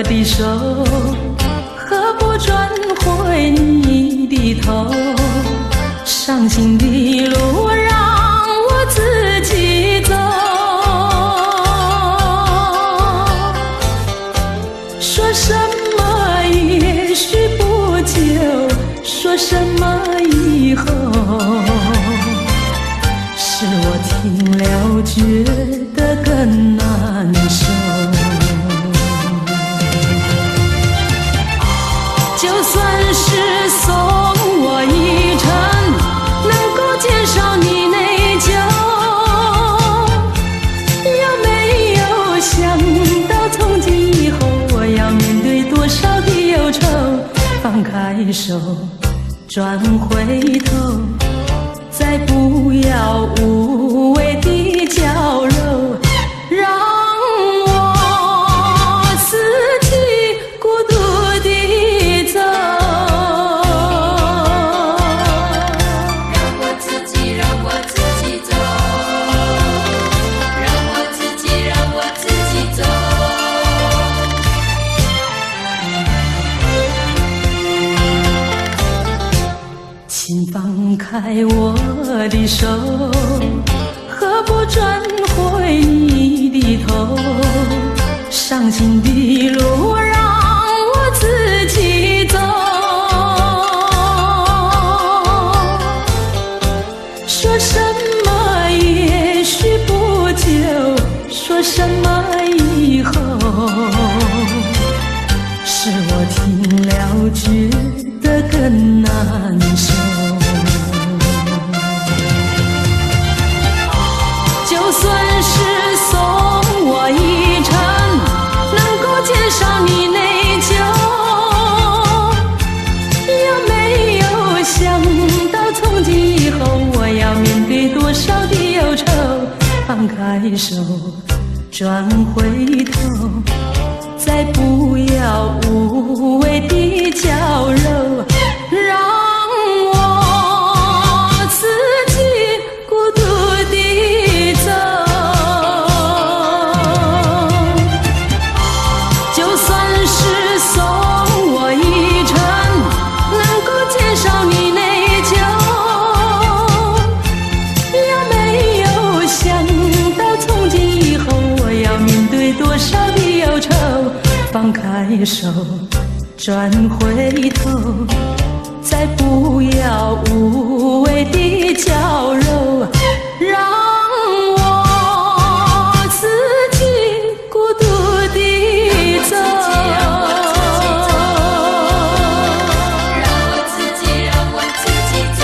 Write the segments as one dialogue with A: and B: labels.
A: 的手，何不转回你的头？伤心的路让我自己走。说什么也许不久，说什么以后，是我听了觉得更难受。就算是送我一程，能够减少你内疚，有没有想到从今以后我要面对多少的忧愁？放开手，转回头，再不要无谓的娇柔，让我自己孤独地走。
B: 让我自己走，让我自己走。
A: 请放开我的手，何不转回你的头？伤心的路让我自己走。说什么也许不久，说什么以后，是我听了觉得更难受。就算是送我一程，能够减少你内疚，有没有想到从今以后我要面对多少的忧愁？放开手，转回头，再不要无谓的娇柔，让我自己孤独地走。就算是送我一程，能够减少你内疚，有没有想到从今以后我要面对多少的忧愁？放开手，转回头，再不要无谓的娇柔，让我自己孤独地走。
B: 让我自己走。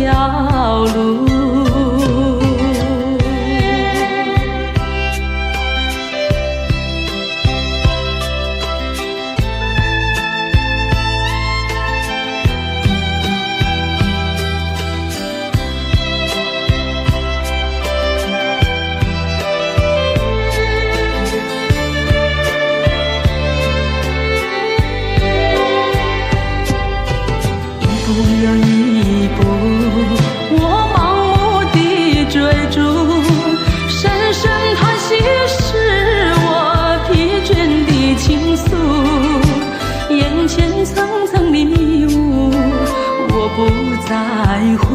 A: 条路。不在乎，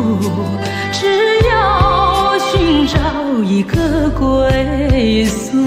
A: 只要寻找一个归宿。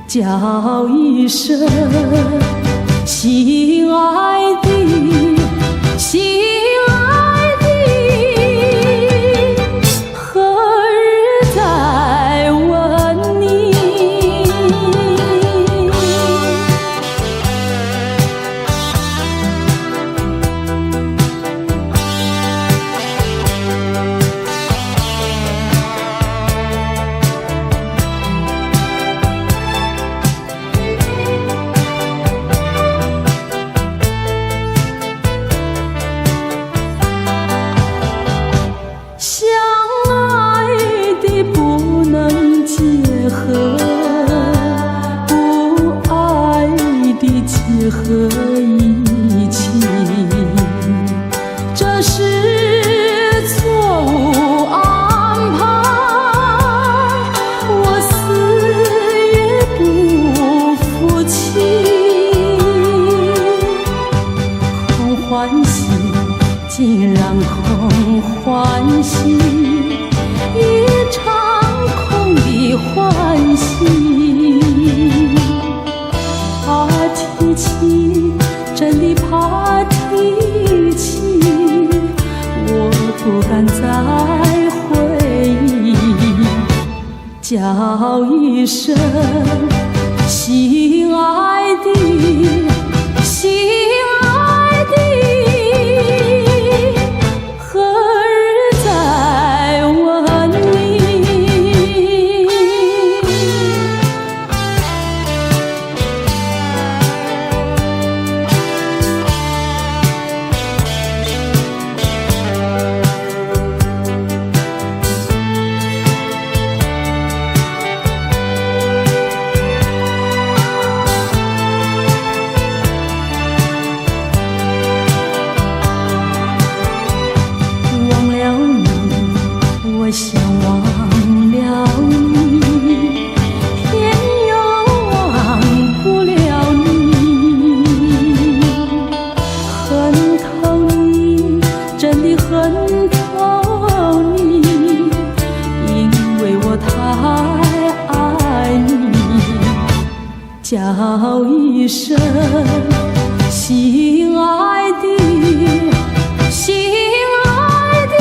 A: 叫一声亲爱的，亲爱的，何日再问你？结合一起，这是错误安排，我死也不服气。空欢喜，竟然空欢喜，一场空的欢喜。怕提起，真的怕提起，我不敢再回忆。叫一声亲爱的，亲爱的，何日再问你？我想忘了你，偏又忘不了你。恨透你，真的恨透你，因为我太爱你。叫一声亲爱的，亲爱的，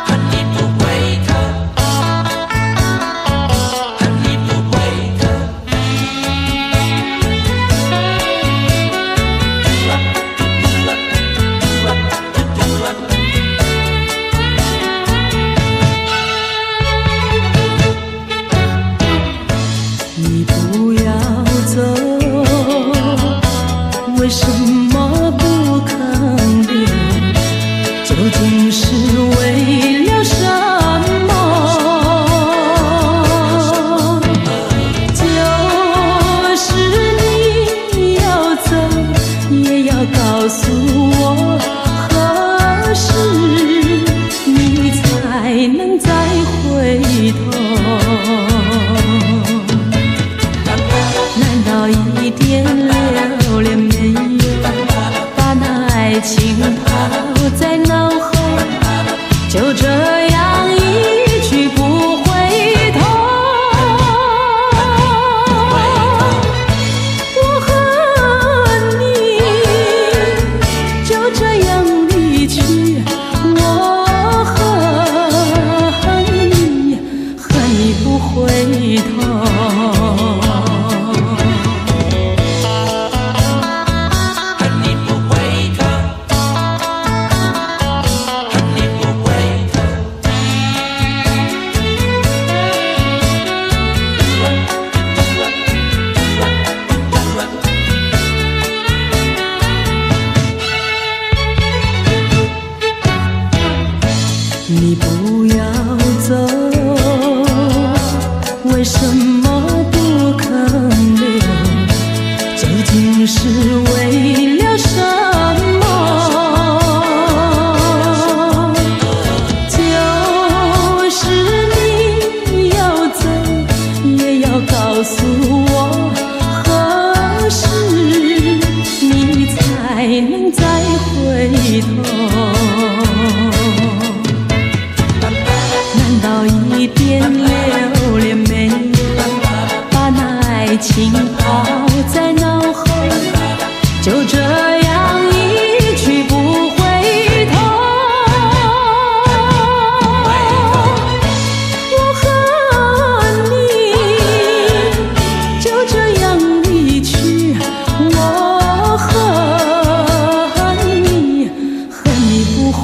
C: 恨你不回头，恨你不回头。
A: 你不要走，为什么不肯留？究竟是为了什么？就是你要走，也要告诉我何时你才能再回头。难道一点留恋没有，把那爱情抛在脑后，就这样一去不回头？我恨你，就这样离去，我恨你，恨你不回头。你不要走，为什么不肯留？究竟是为了什么？就是你要走，也要告诉我何时你才能再回头？难道一点留恋没有，把那爱情抛在脑后，就这样一去不回头？我恨你，就这样离去，我恨你，恨你不回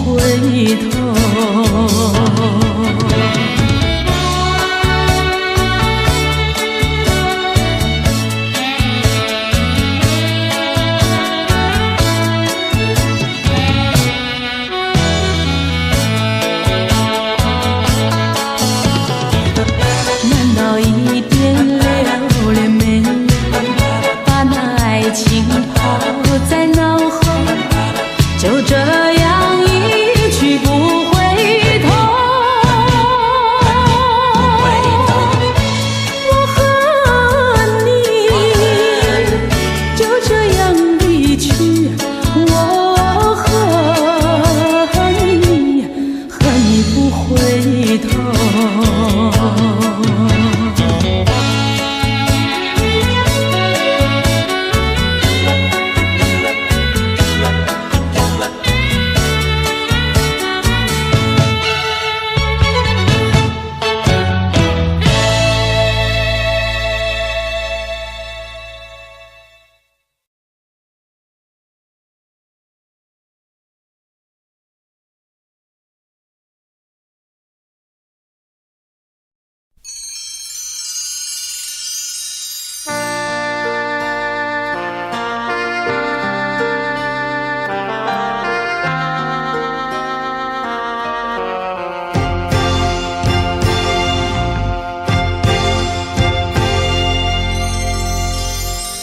A: 头。难道一点留恋没有，把那爱情抛在脑后，就这样一去不回头？我恨你，就这样离去，我恨你，恨你不回头。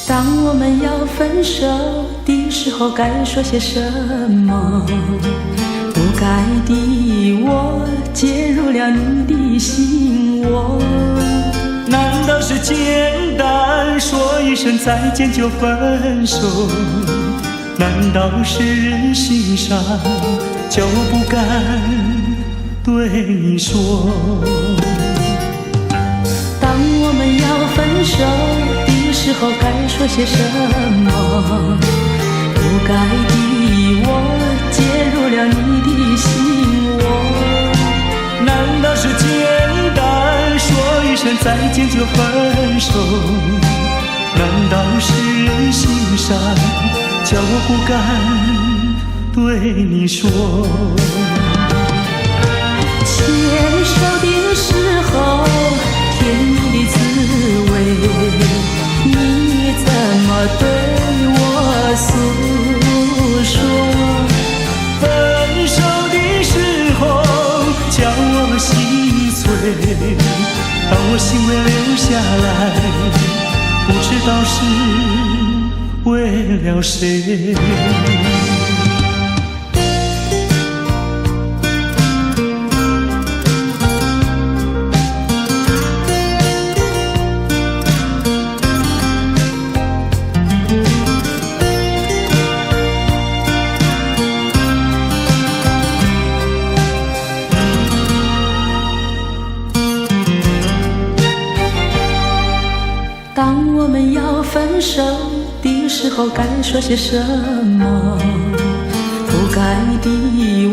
A: 当我们要分手的时候，该说些什么？不该的我介入了你的心窝。
D: 难道是简单说一声再见就分手？难道是人心上就不敢对你说？
A: 当我们要分手的时候，该说些什么？不该的我介入了你的
D: 再见就分手，难道是人心善，叫我不敢对你说？
A: 牵手的时候，甜蜜的滋味，你怎么对我诉说？
D: 分手的时候，叫我心碎，当我心未留下来，不知道是为了谁。
A: 当我们要分手的时候，该说些什么？不该的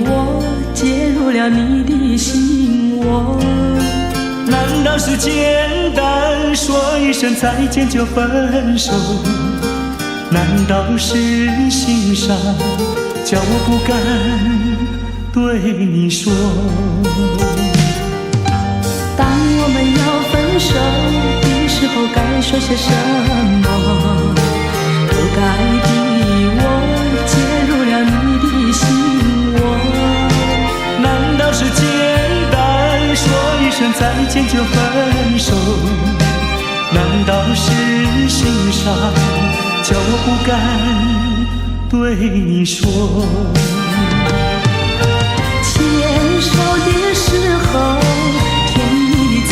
A: 我介入了你的心窝。
D: 难道是简单说一声再见就分手？难道是人心善，叫我不敢对你说？
A: 当我们要分手的时候，该说些什么？不该的我介入了你的心窝。
D: 难道是简单说一声再见就分手？难道是人心善，叫我不敢对你说？
A: 牵手的时候，甜蜜的滋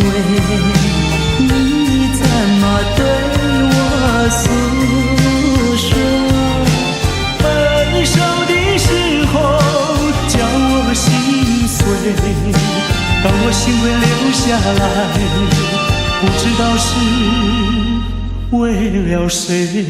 A: 味，你怎么对我诉说？
D: 分手的时候，叫我心碎，当我心未留下来，不知道是为了谁。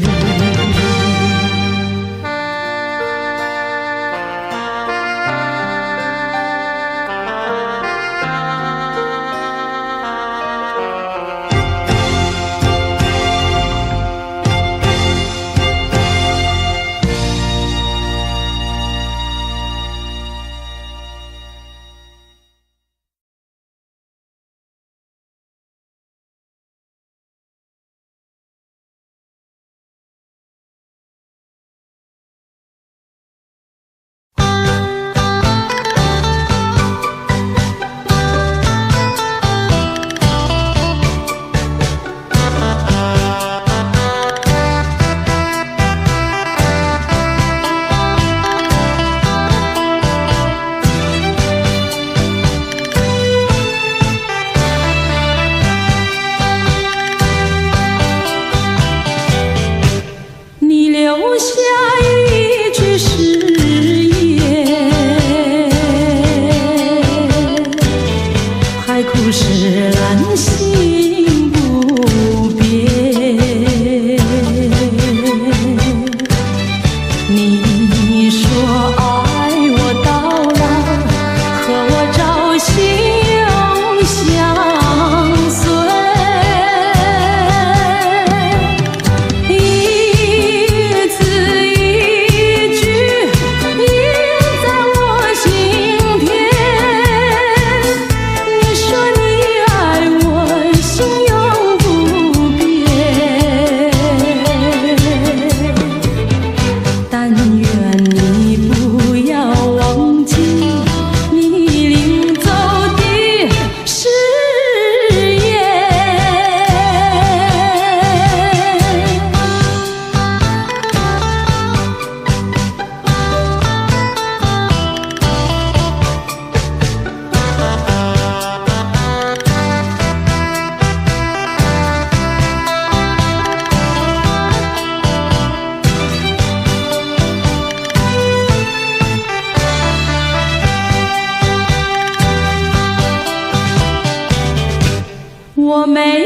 A: 我没有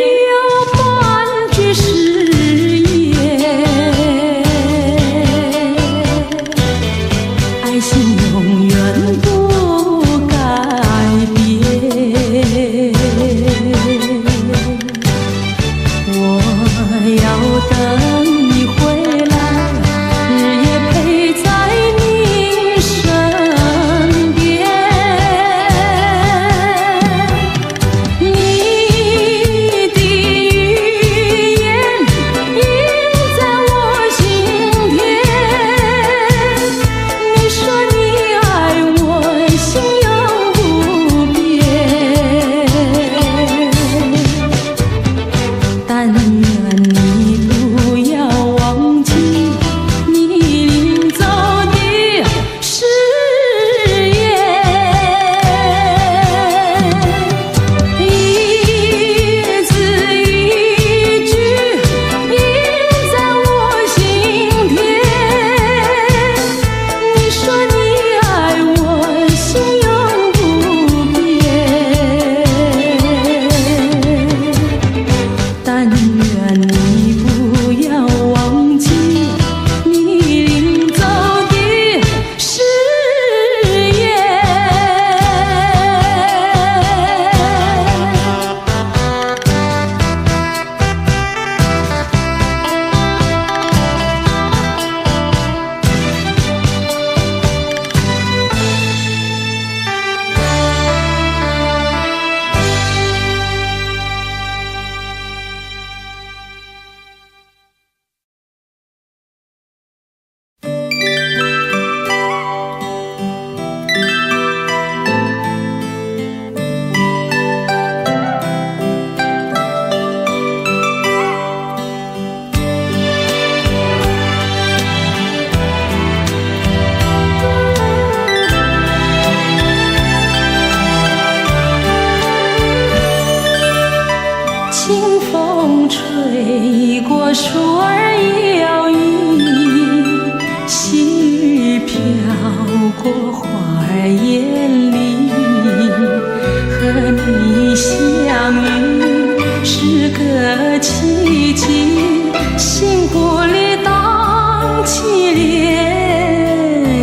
A: 半句誓言，爱情永远不改变。眼里，和你相遇是个奇迹，幸福里荡起涟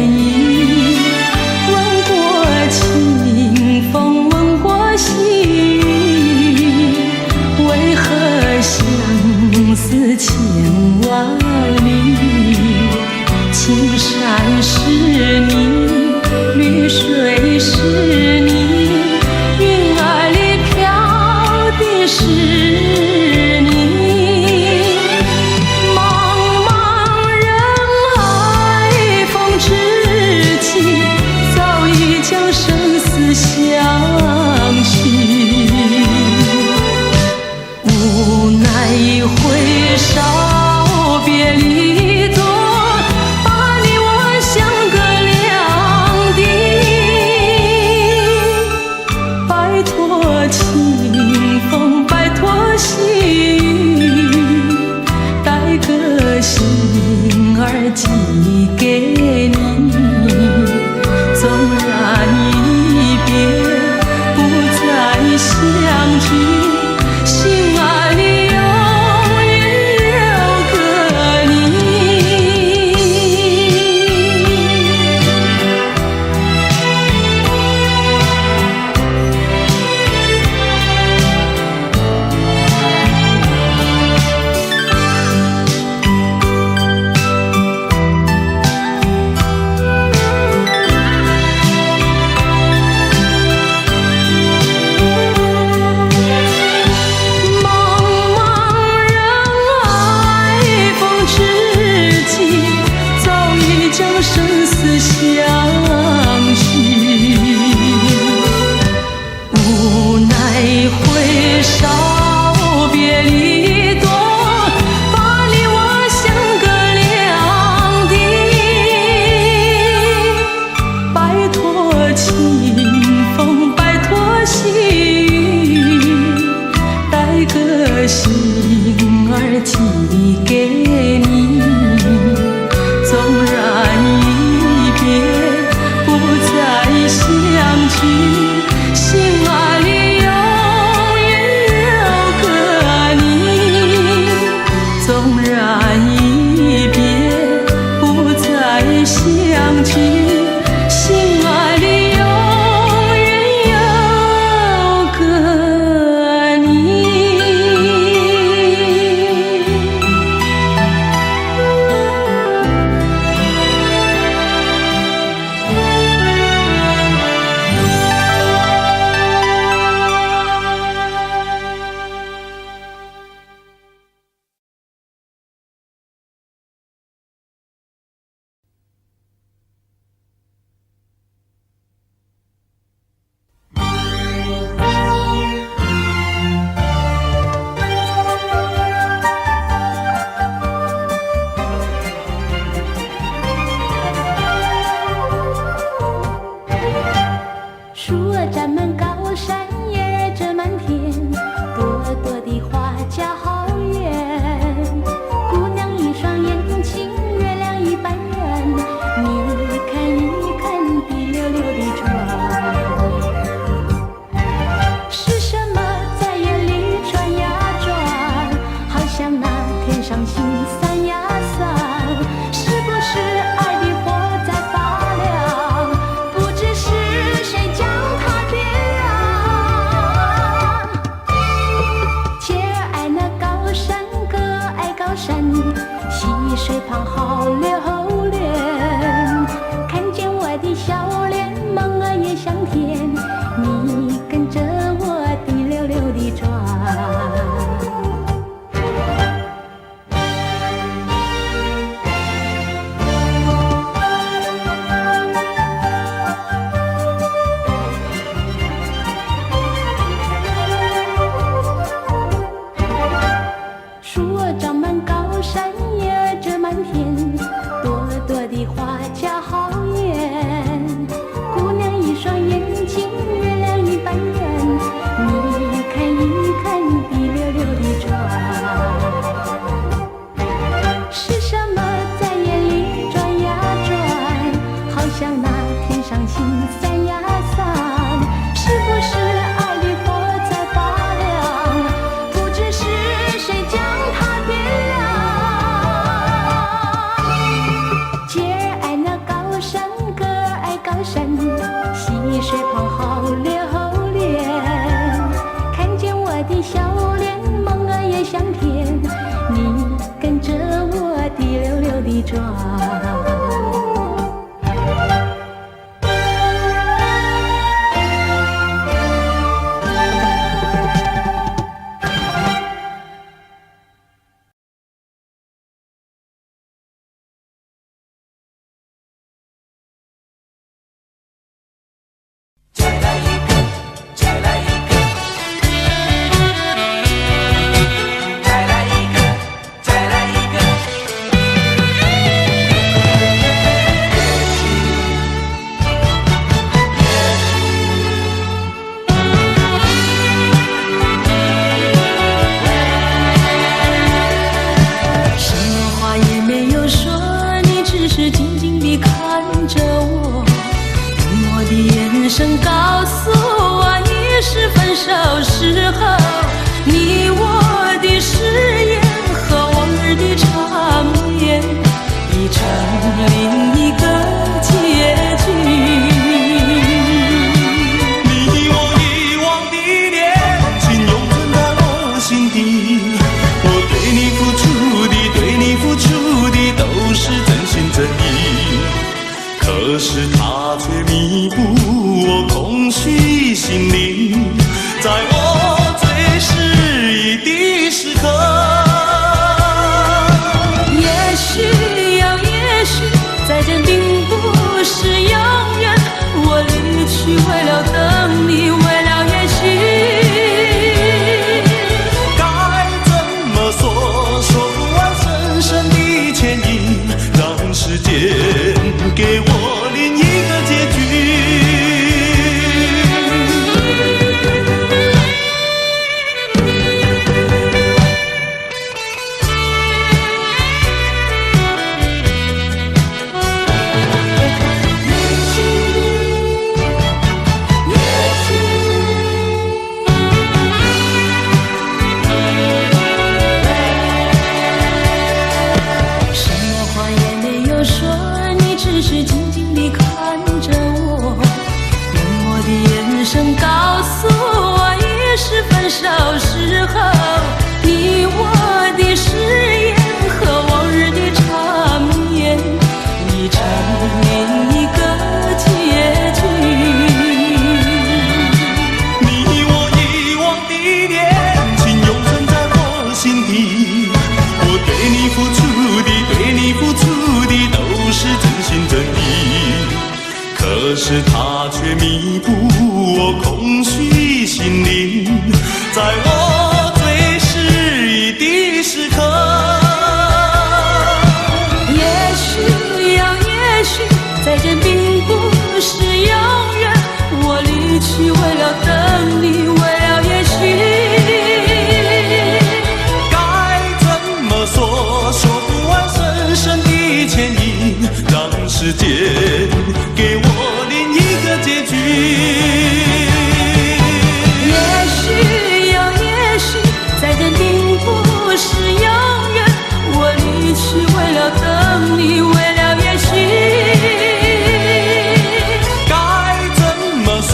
A: 漪。闻过清风，闻过细雨，为何相思千万里？青山是你，绿水是你，云儿里飘的是你。茫茫人海，风知己，早已将生死相许。无奈一回首，别离多，把你我相隔两地。摆脱清风，摆脱细雨，带个心儿寄给你。纵然一别不再相聚，心儿里永远有个你。茫茫人海，风知己，早已将生死相许。无奈回首，别离多，把你我相隔两地。摆脱清风，摆脱细雨，带个心儿寄给你。纵然一别不再相聚，心儿里永远有个你。纵然一别不再相聚，心儿里永远溪水旁好留恋，看见我的笑脸，梦儿也香甜。你跟着我滴溜溜地转。
D: 可是它却弥补我空虚心灵，在我最失意的时刻。
A: 也许呀，也许，再见并不是永远。我离去为了等你，为了也许。
D: 该怎么说，说不完深深的牵引，让时间给我另一个结局。可是它却弥补我空虚心灵，在我最失意的时刻。
A: 也许呀，也许，再见并不是永远。我离去为了等你，为了也许。
D: 该怎么说，说不完深深的牵引，让时间给我结局。
A: 也许呀，也许，再见并不是永远。我离去为了等你，为了也许。
D: 该怎么说，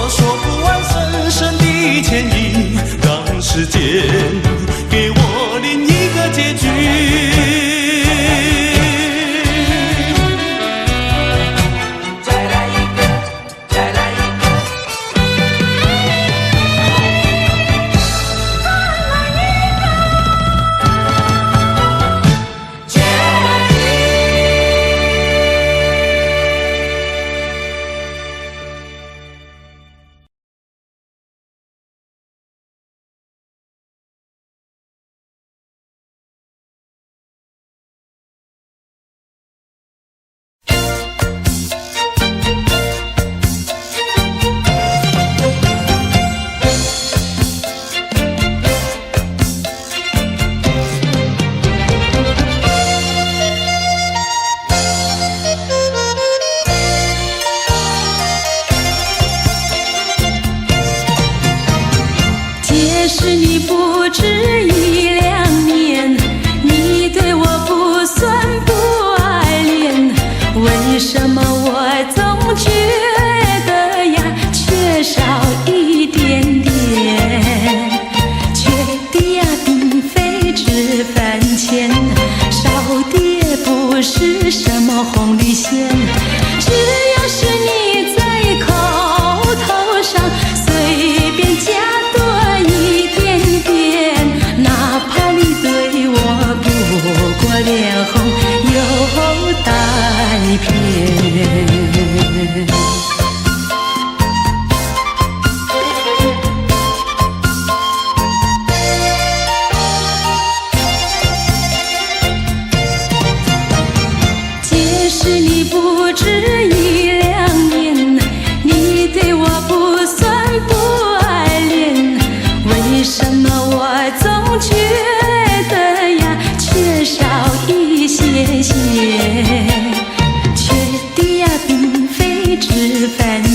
D: 说不完深深的牵引，让时间给我另一个结局。
A: 是你不止一两年，你对我不算不爱恋，为什么我总觉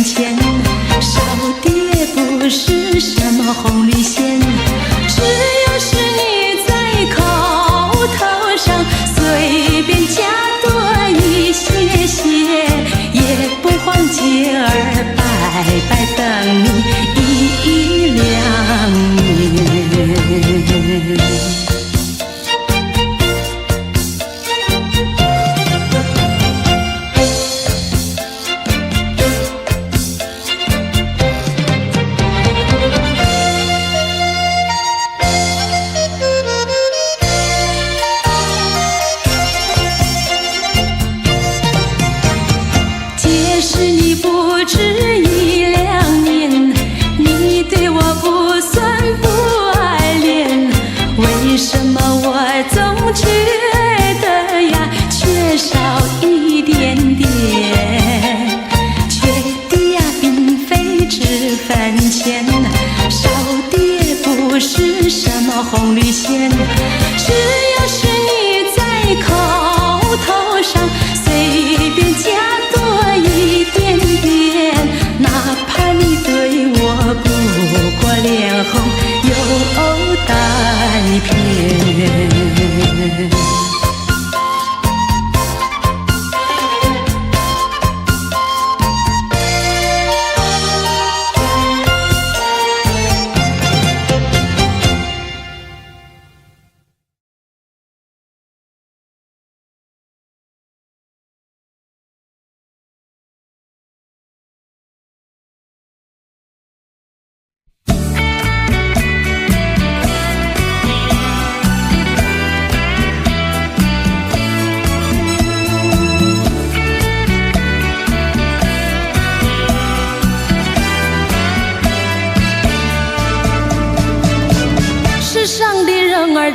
A: 钱，少的也不是什么红绿线，只要是你在口头上随便加多一些些，也不妨姐儿白白等你1、2年。红绿线，只要是你在口头上随便加多一点点，哪怕你对我不过脸红又带偏。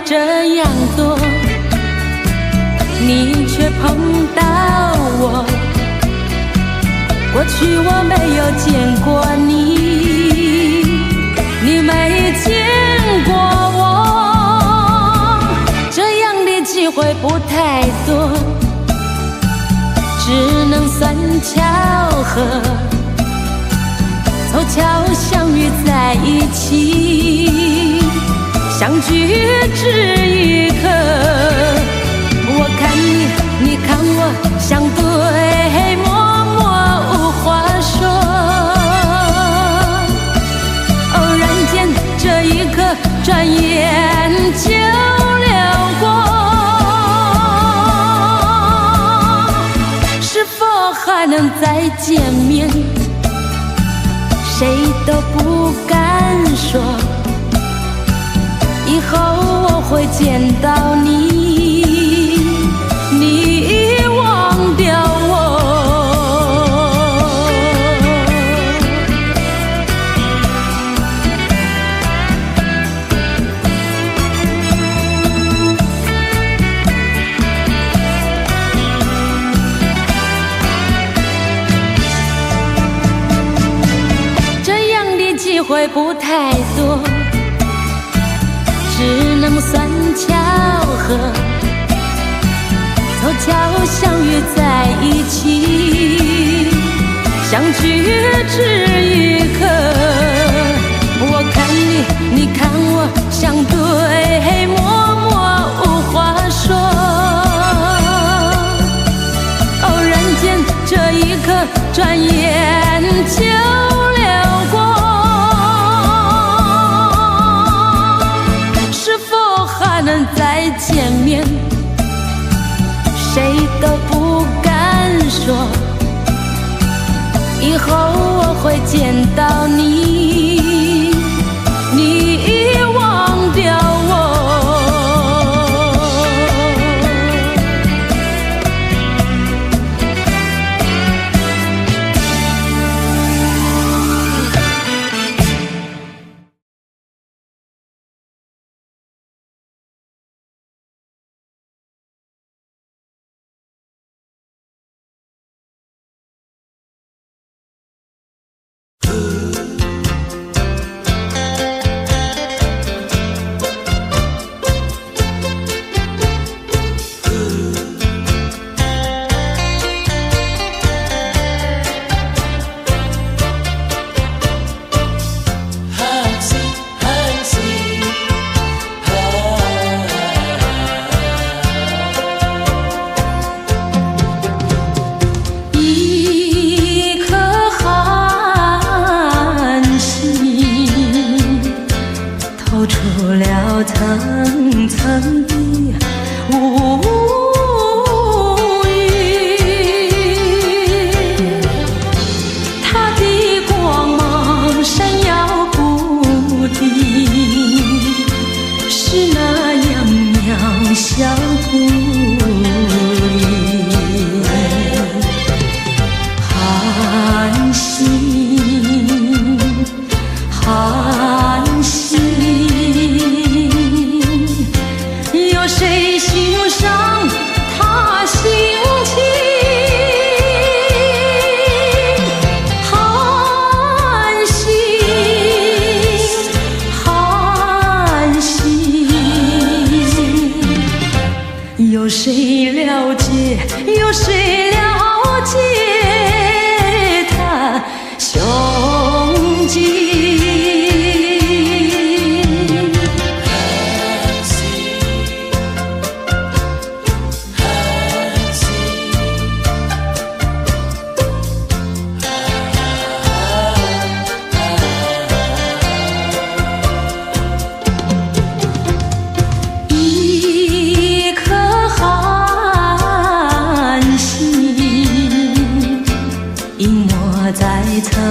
A: 这样多，你却碰到我。过去我没有见过你，你没见过我，这样的机会不太多，只能算巧合，凑巧相遇在一起。相聚只一刻，我看你，你看我，相对默默无话说。偶然间，这一刻转眼就流过，是否还能再见面？谁都不敢说。以后我会见到你，你忘掉我。这样的机会不太多，只能算巧合，凑巧相遇在一起，相聚只一刻。我看你，你看我，相对默默无话说。偶然间，这一刻转眼就流过。还能再见面，谁都不敢说。以后我会见到你，你忘掉我。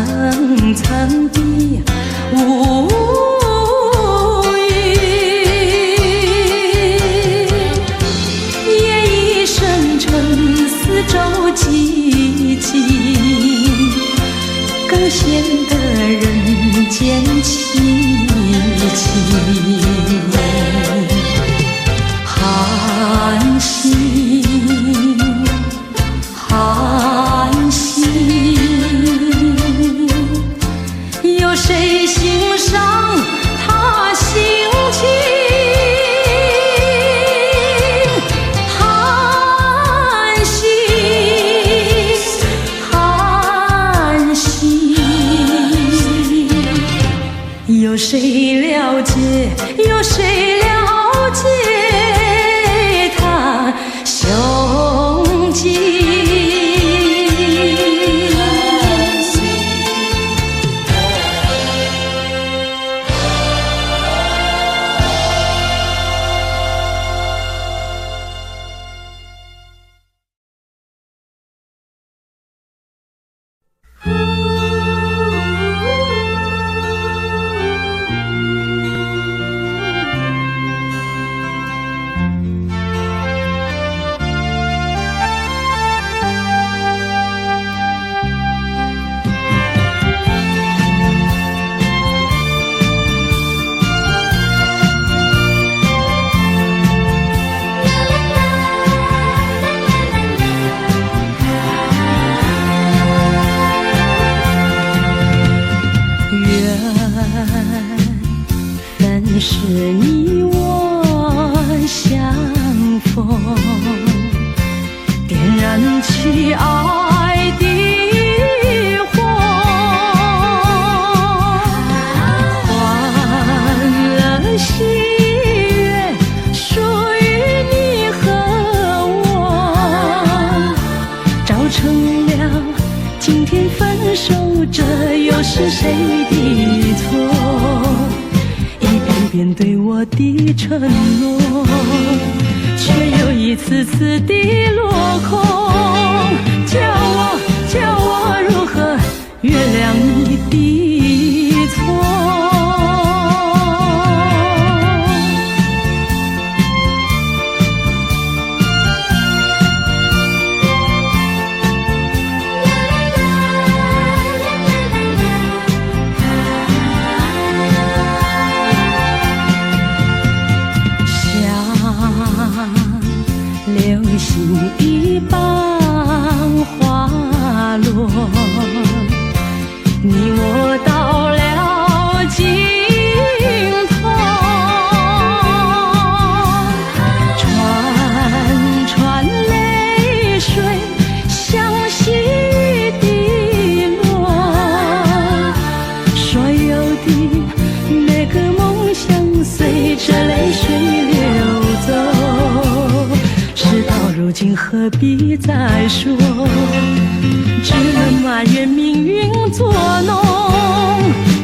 A: 层层的乌云，夜已深沉，四周寂静，更显得人间凄清。寒星，寒星，有谁欣赏他心情？寒星，寒星，有谁了解？有谁了解他胸襟？是你我相逢，点燃起爱的火，欢乐喜悦属于你和我，造成了今天分手，这又是谁的错？面对我的承诺，却又一次次的落空。叫我如何原谅你的错？流星一般滑落，你我到了尽头，串串泪水像细雨滴落，所有的每个梦想随着泪水流走。事到如今何必再说，只能埋怨命运作弄。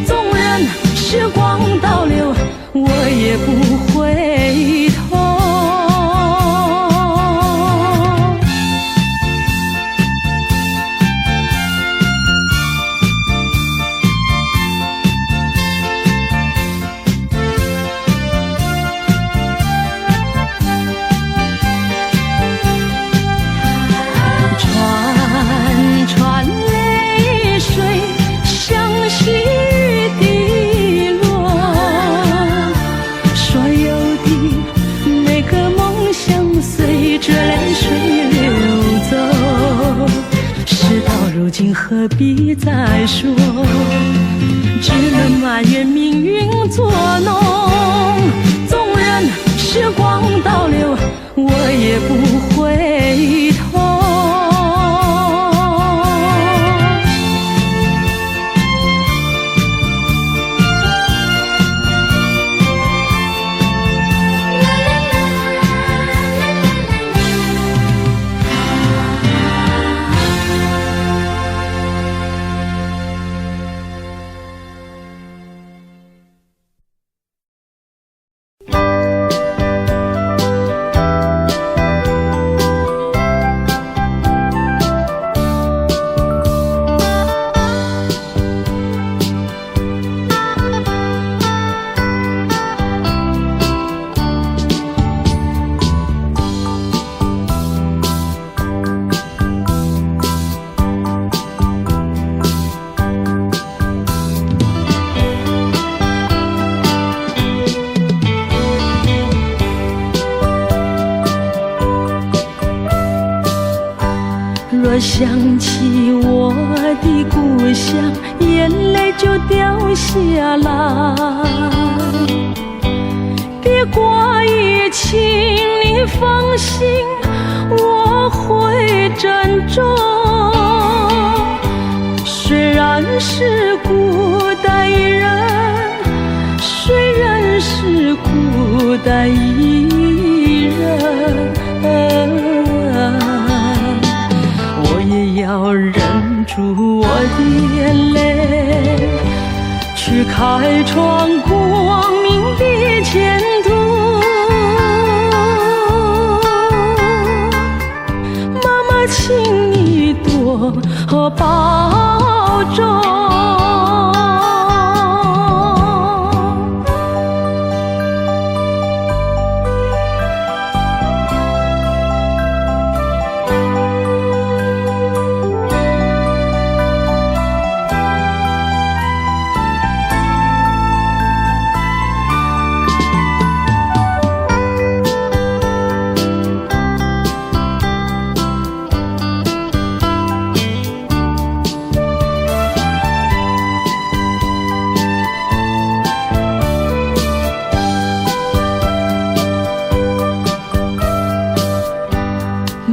A: 纵然时光倒流，我也不回头。何必再说，只能埋怨命运作弄。纵然时光倒流，我也不回头。想起我的故乡，眼泪就掉下来。别挂忆，请你放心，我会珍重。虽然是孤单一人，虽然是孤单一人，我也要忍住我的眼泪，去开创光明的前途。妈妈，请你多保重。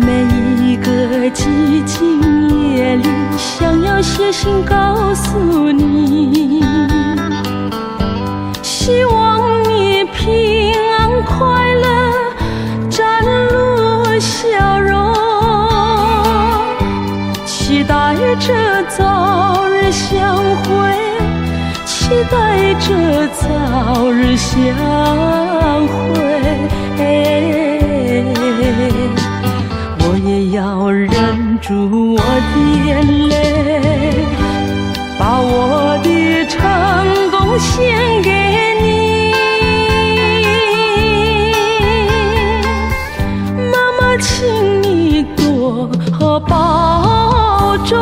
A: 每一个寂静夜里，想要写信告诉你，希望你平安快乐，展露笑容，期待着早日相会，期待着早日相会。我也要忍住我的眼泪，把我的成功献给你。妈妈，请你多保重。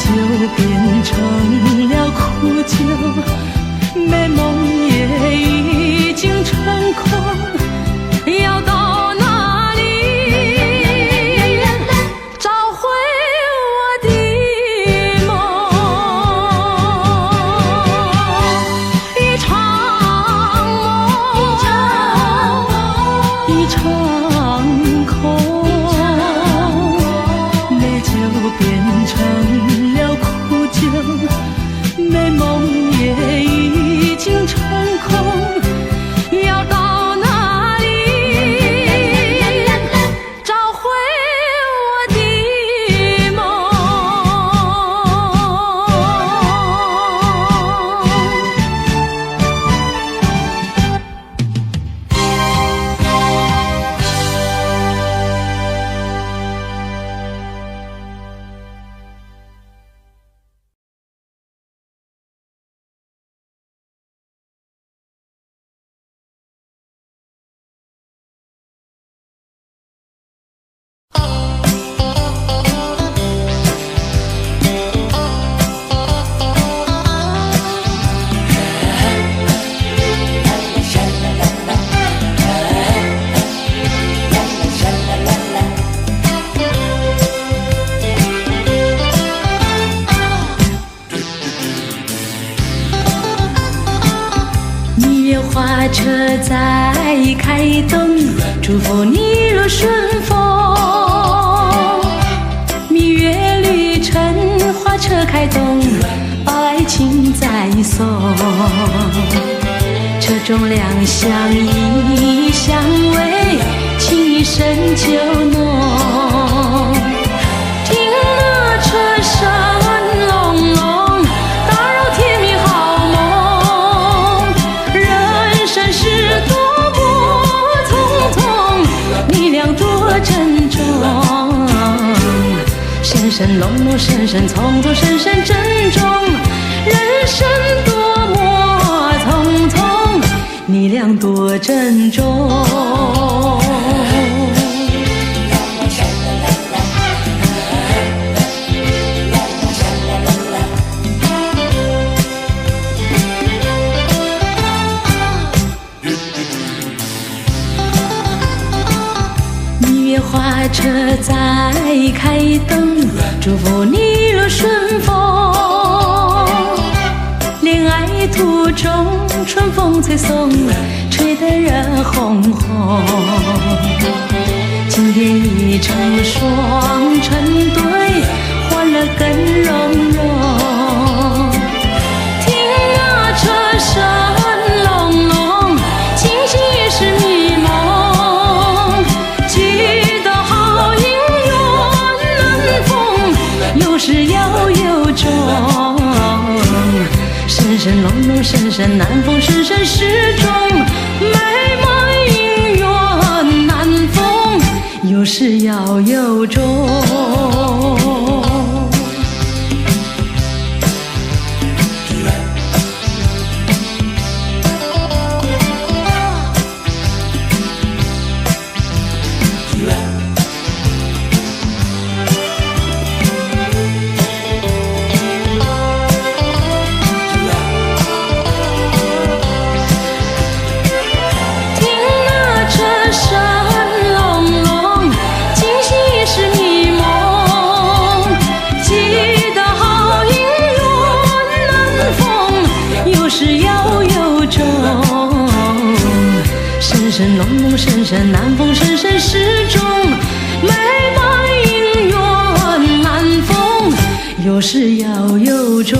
A: 酒变成了苦酒，美梦也已经成空，要到哪里找回我的梦？一场梦，一场空，美酒变成了苦酒，美梦也已经成空，要到哪里找回我的梦？蜜月花车在开动，祝福你入顺风。蜜月旅程，花车开动，爱情在送。车中两相依相偎，情意深就浓。听那车声隆隆，打扰甜蜜好梦。人生是多么匆匆，你俩多珍重。深深浓浓，深深匆匆，深深珍重。人生多么匆匆，你俩多珍重。蜜月花车在开动，祝福你入顺风。恋爱途中，春风吹送，吹得人红红。今天已成双成对，欢乐更融融。听那车声隆隆，清醒也是迷梦。记得好姻缘难逢，有始要有终。深深浓浓，深深难逢，深深始终。美满姻缘难逢，有始要有终。深深浓浓，深深难逢，深深始终。美满姻缘难逢，有始要有终。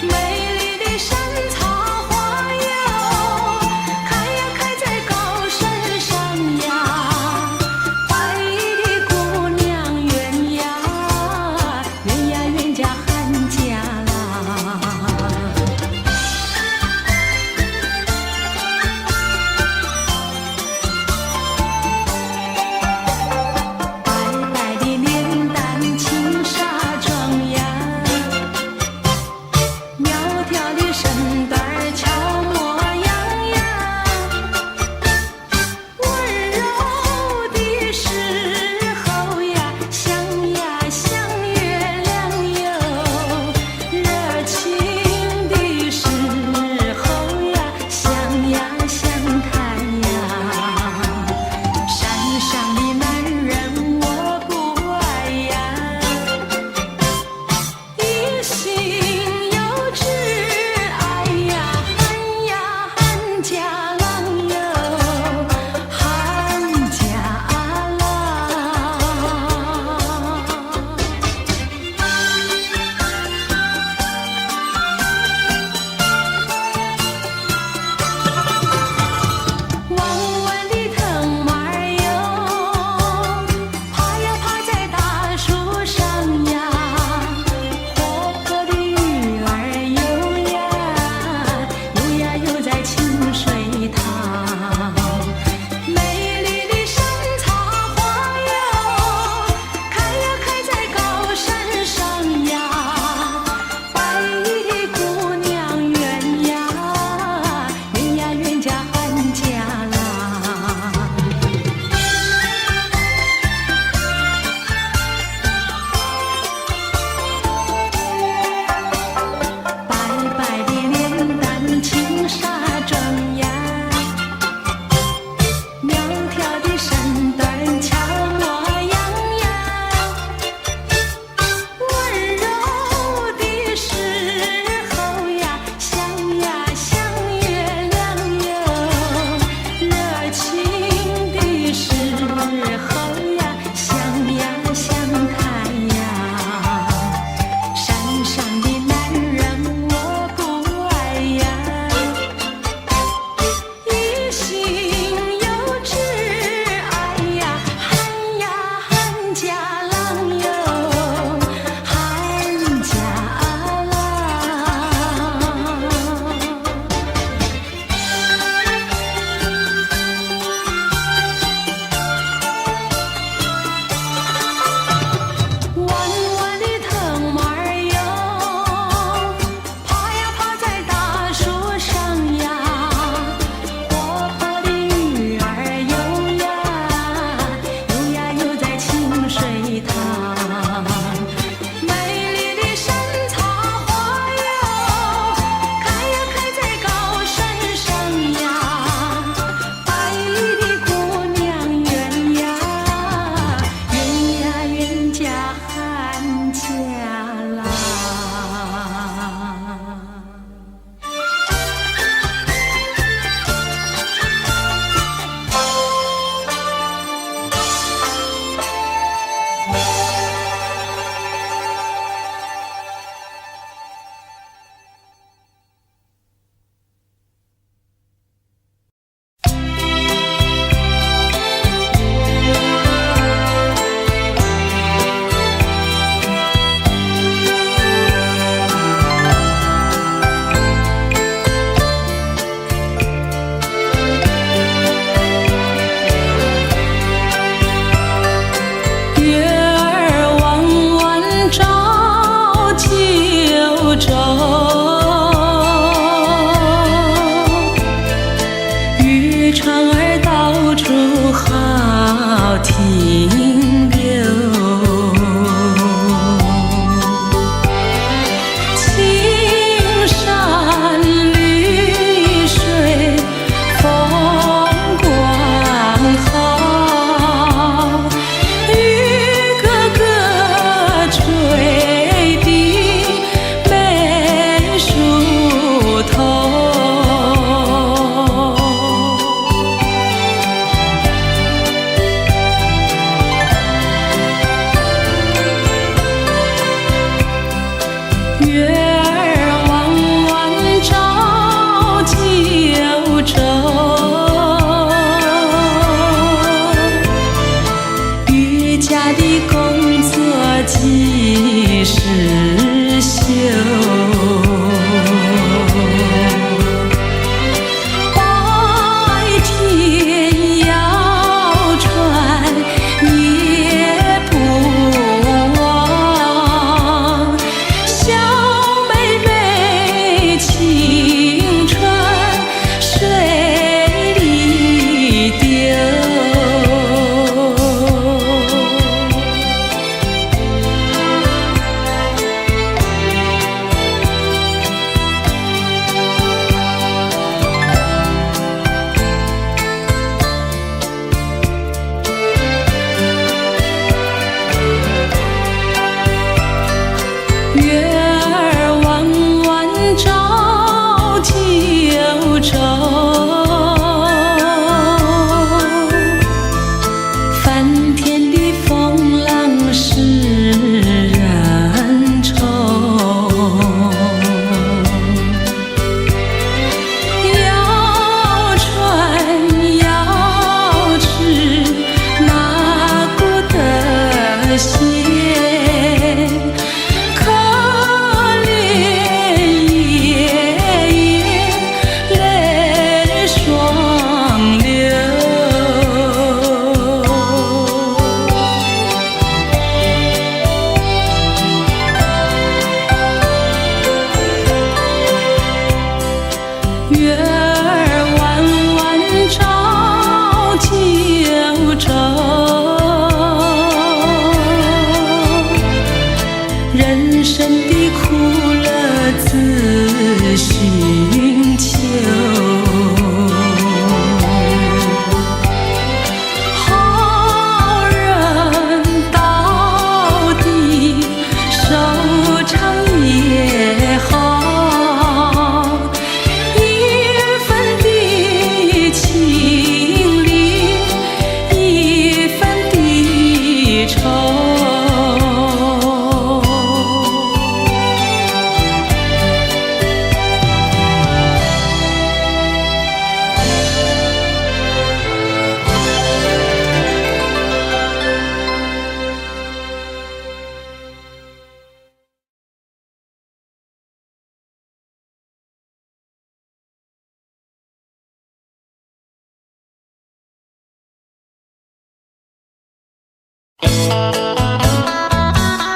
A: 美丽的山草花哟，开呀开在高山上呀，白衣的姑娘鸳呀，鸳呀鸳家汉家啦。白白的脸蛋青纱妆呀，苗条的身段儿俏模样呀，温柔的时候呀，像呀像月亮哟，热情的时候呀，像呀像太阳。山上的男人我不爱呀，一心有志爱呀，汉呀汉家郎哟，汉家郎。弯弯的藤蔓儿哟，爬呀爬在大树上呀，活泼的鱼儿游呀，游呀游在清水塘。美丽的山茶花哟，开呀开在高山上呀，白衣的姑娘鸳呀，鸳呀鸳家汉家啦。白白的脸蛋青纱妆呀，苗条的身段儿俏模样呀，温柔的时候呀，像呀像月亮哟，热情的时候呀，像呀像太阳。山上的男人我不爱呀，一心有志爱呀，汉呀汉家郎哟，汉家郎。弯弯的藤蔓儿哟，爬呀爬在大树上呀，活泼的鱼儿游呀，游呀游在清水塘。美丽的山茶花哟，开呀开在高山上呀，白衣的姑娘鸳呀，鸳呀鸳家汉家啦。月儿弯弯照九州，渔船儿到处好停留。青山绿水风光好，雨咯咯吹的美的寻求。好人到底收场也好，一分的情理，一分的愁。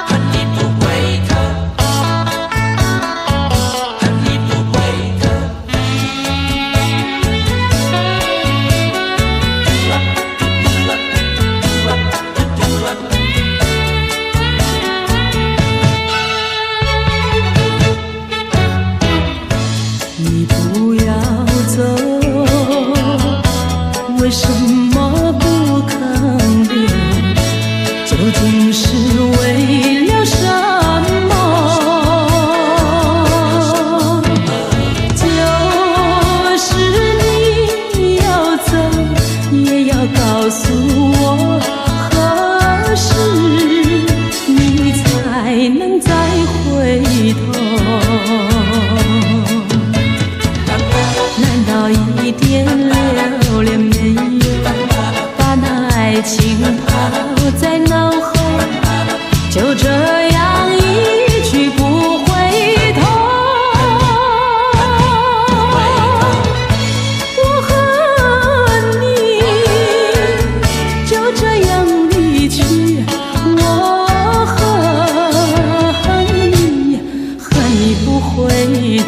C: 恨你不回头，恨你不回头。
A: 你不要走，为什么不肯留？究竟是为了什么？就是你要走，也要告诉我，何时你才能再回头？难道一点留恋没有，把那爱情抛在脑后，就这样一去不回头？我恨你，就这样离去，我恨你，恨你不回头。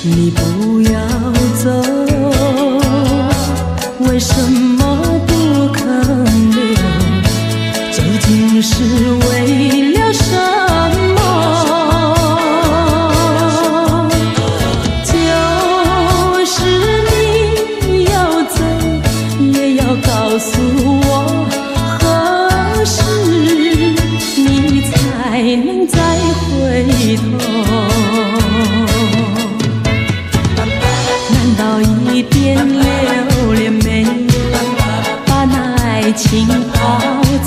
A: 你不要走，为什么不肯留？究竟是为了什么？就是你要走，也要告诉我，何时你才能再回头？难道一点留恋没有，把那爱情抛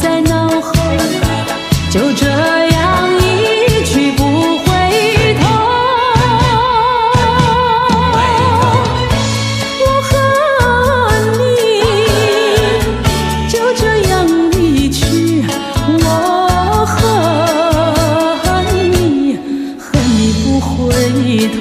A: 在脑后，就这样一去不回头？我恨你，就这样离去，我恨你，恨你不回头。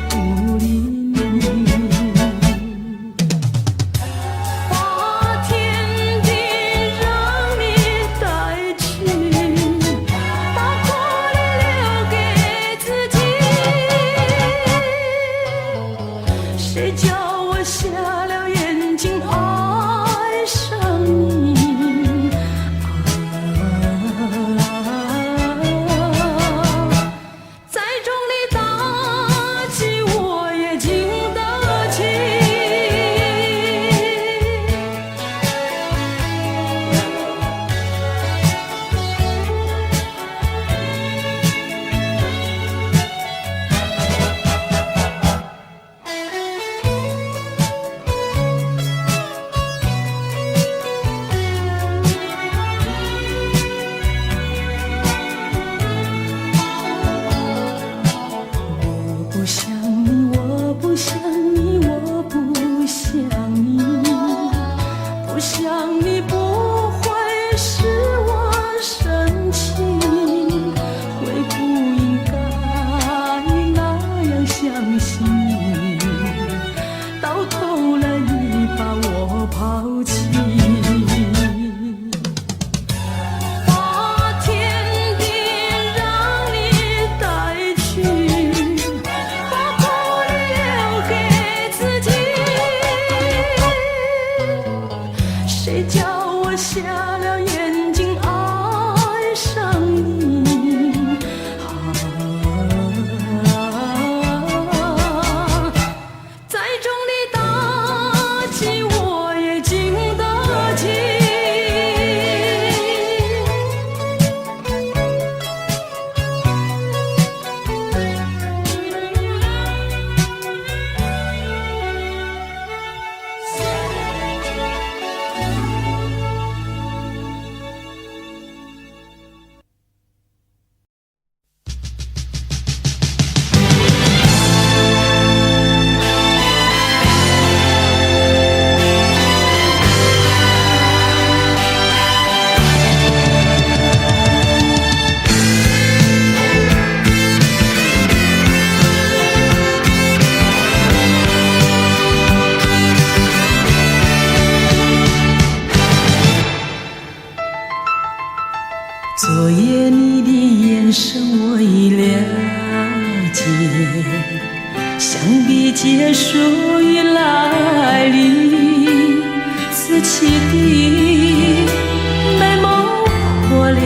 A: 不理你。把天地让你带去，把苦力留给自己。谁叫我瞎了眼睛爱上你？再重的打击我也经得起。我不想你，我不想你，我不想你，不想你不会使我生气，会不应该那样相信你，到头来你把我抛弃。把天地让你带去，把苦力留给自己。谁叫我瞎了眼睛爱上你？再重的打击我也经得起。昨夜你的眼神我已了解，想必结束已来临，此起的美梦破了，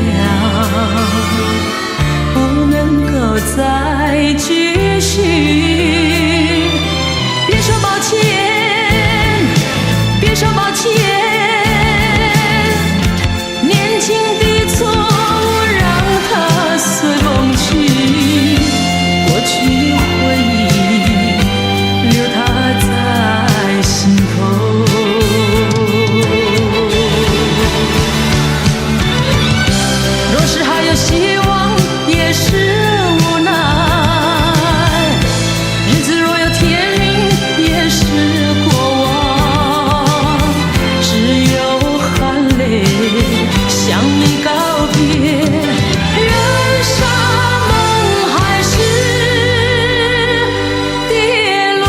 A: 不能够再继续。别说抱歉，别说抱歉，年轻的错误让它随风去，过去回忆留它在心头。若是还有希望，也是无奈，日子若有天明，也是过往，只有含泪向你告别，人生梦还是跌落。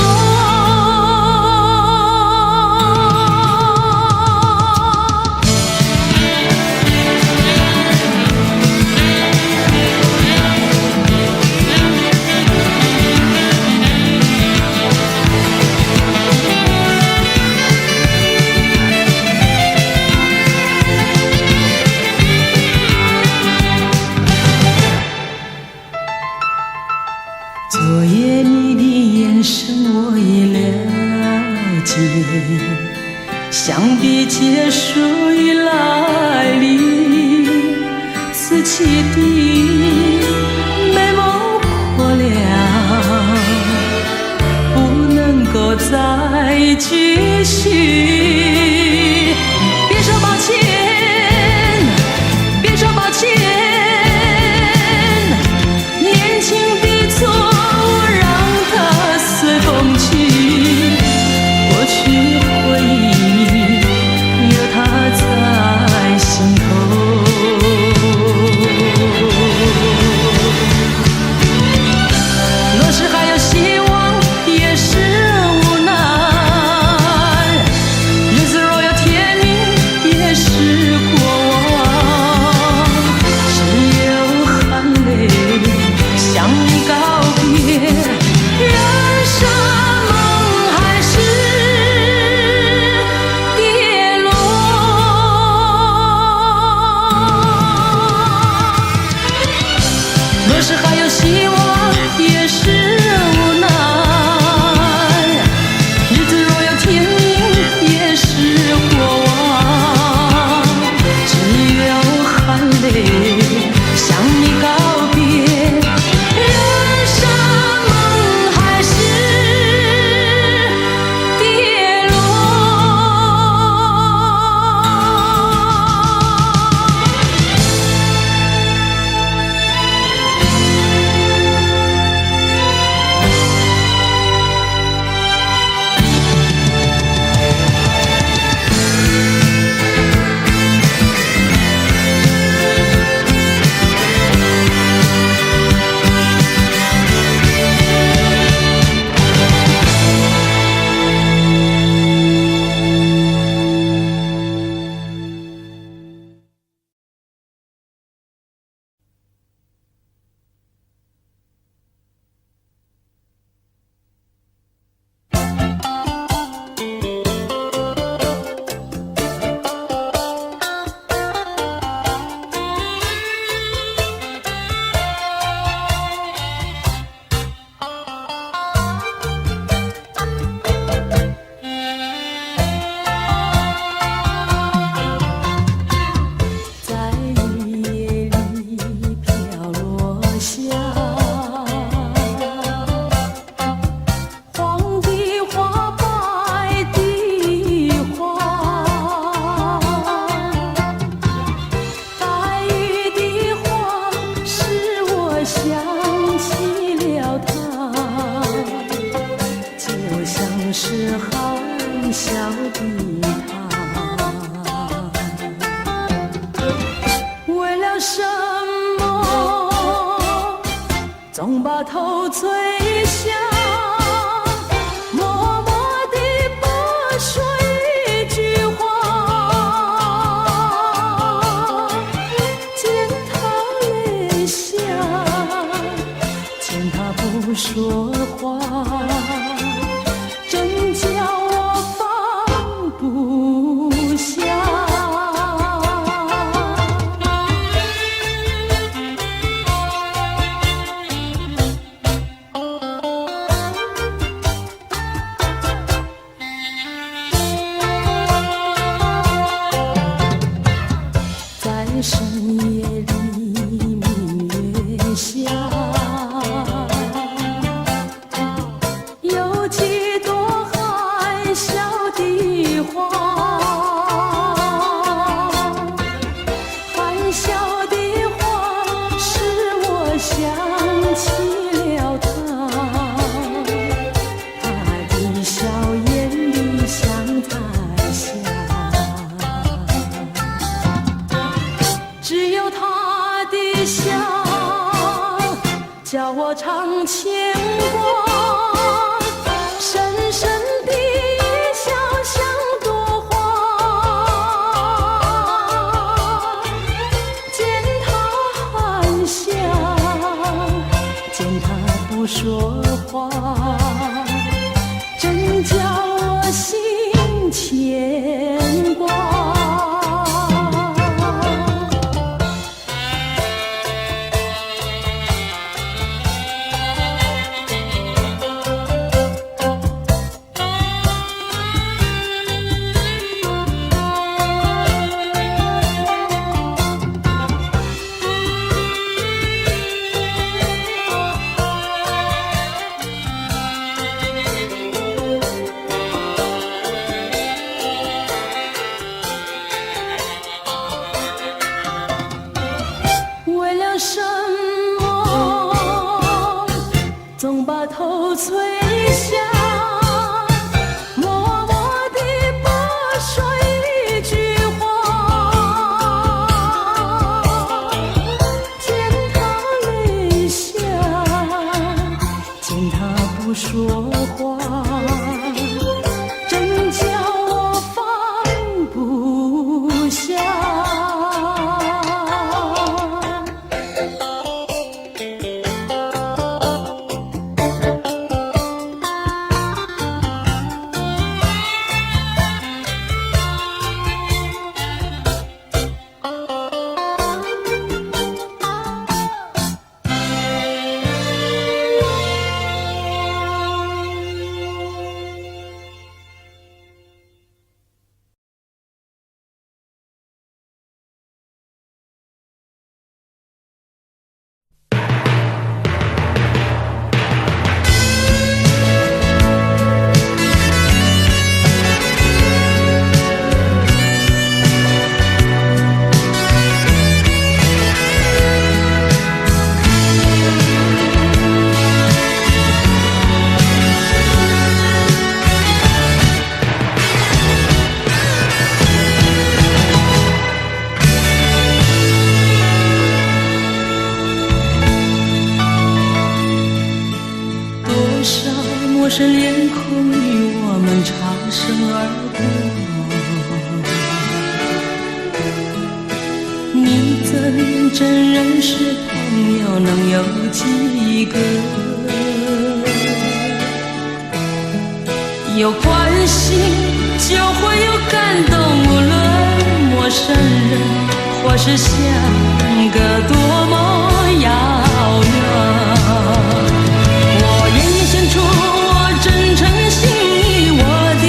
A: 昨夜你的眼神我已了解，想必结束已来临，此起的美梦破了，不能够再继续。别说抱歉，别说抱歉，年轻的错误让它随风去，过去回忆留它在心头。起了他，就像是含笑的他。为了什么总把头垂下，默默地不说一句话，见他泪下，见他不说话，真叫我放不下。在深夜里明月下，有几朵含笑的花，含笑的花使我想起了他，他的笑眼里像彩霞，只有他的笑叫我常牵挂，深深的笑像朵花，见他含笑，见他不说话，真叫我心牵挂。为了什么总把头垂下，默默地不说一句话，见他泪下，见他不说话，真叫我放不下。陌生脸孔与我们擦身而过，你怎真认识朋友能有几个？有关系就会有感动，无论陌生人或是相隔多么遥远，我愿意献出我真诚心意，我的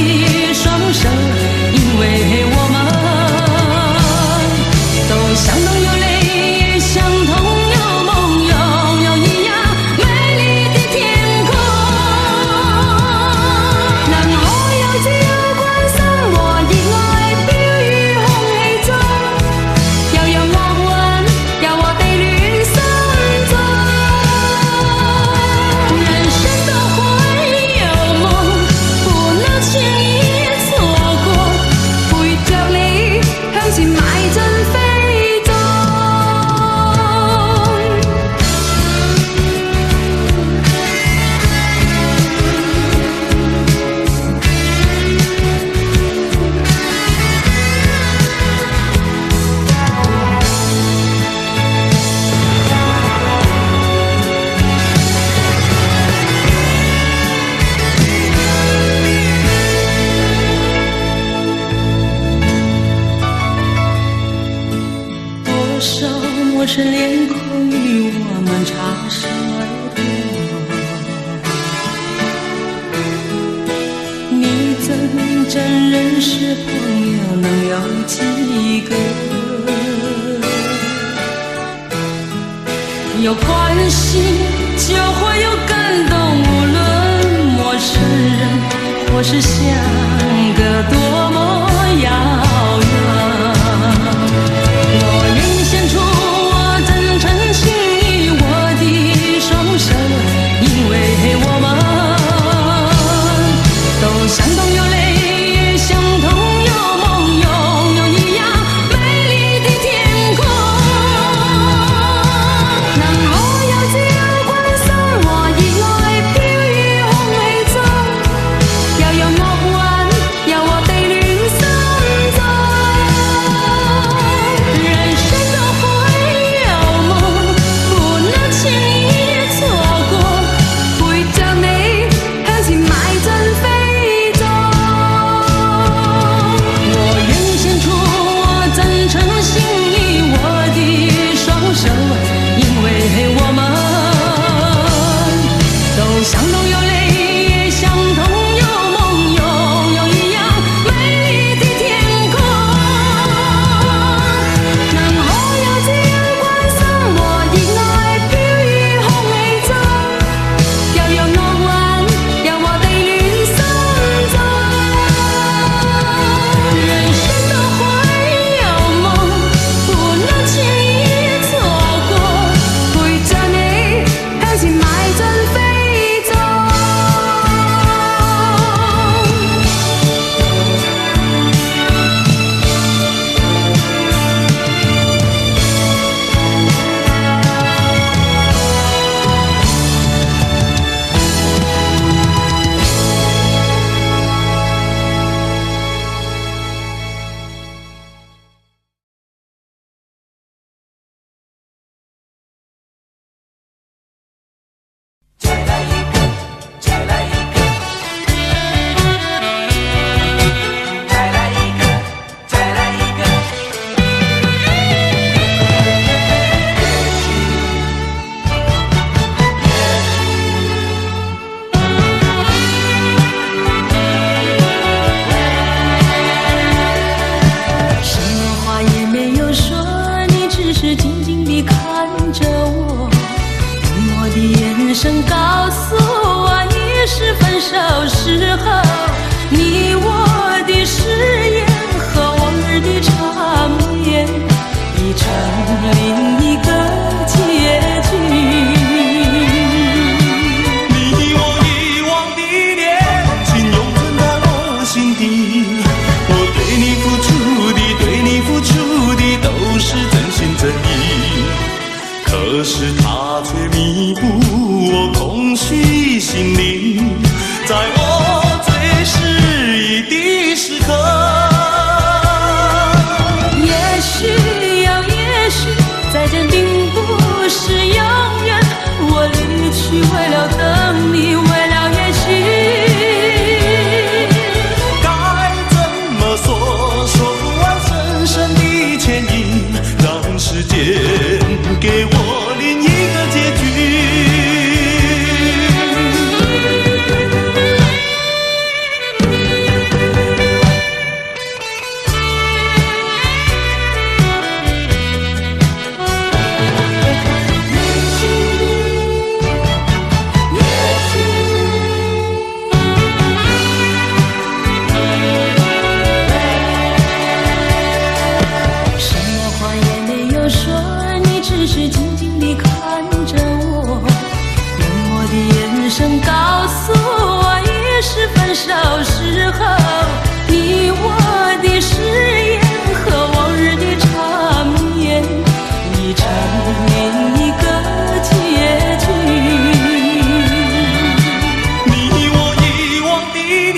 A: 双手，因为我们都相同有泪，相同有梦，拥有一样美丽的天空。能可有自由關心和熱愛飄於空氣中，悠揚樂韻柔和地暖心中。你真认识朋友能有几个？有关系就会有感动，无论陌生人或是相隔多么遥远。我愿献出我真诚心意，我的双手，因为我们都相同有泪，相同有梦，拥有一样美丽的天空。能我有自由觀賞和熱愛飄於空氣中，又有樂韻，有我地戀心中。人生都會有夢，不能輕易錯過，陪着你向前邁進飛縱。我願獻出我真誠心意，我的雙手，因為我們都相同有淚，相同有夢，擁有一樣美麗的天空。能我有自由觀賞和熱愛飄於空氣中，又有樂韻，有我地戀心中。人生都會有夢，不能輕易錯過，陪着你向前邁進飛縱。
C: 再来一个，再来一个，再来一个，再来一个。
A: 什麼話也沒有說，你只是靜靜地看着我，用我的眼神告訴我，你是分手時候你我的誓言和往日的纏綿已成另一個結局。
D: 你我遺忘的戀情永存在我心底，我對你付出的，對你付出的都是真心真意，可是它卻彌補我空虛心靈，在我最失意的時刻。
A: 也許再見並不是永遠，我離去為了等你，為了也許
D: 該怎麼說，說不完深深的歉意，讓時間給我另一個結局。
A: 什麼話也沒有說，你只是靜靜地看着我，用我的眼神告訴我，已是分手時候你我的誓言和往日的纏綿已成另一個結局。
D: 你我遺忘的戀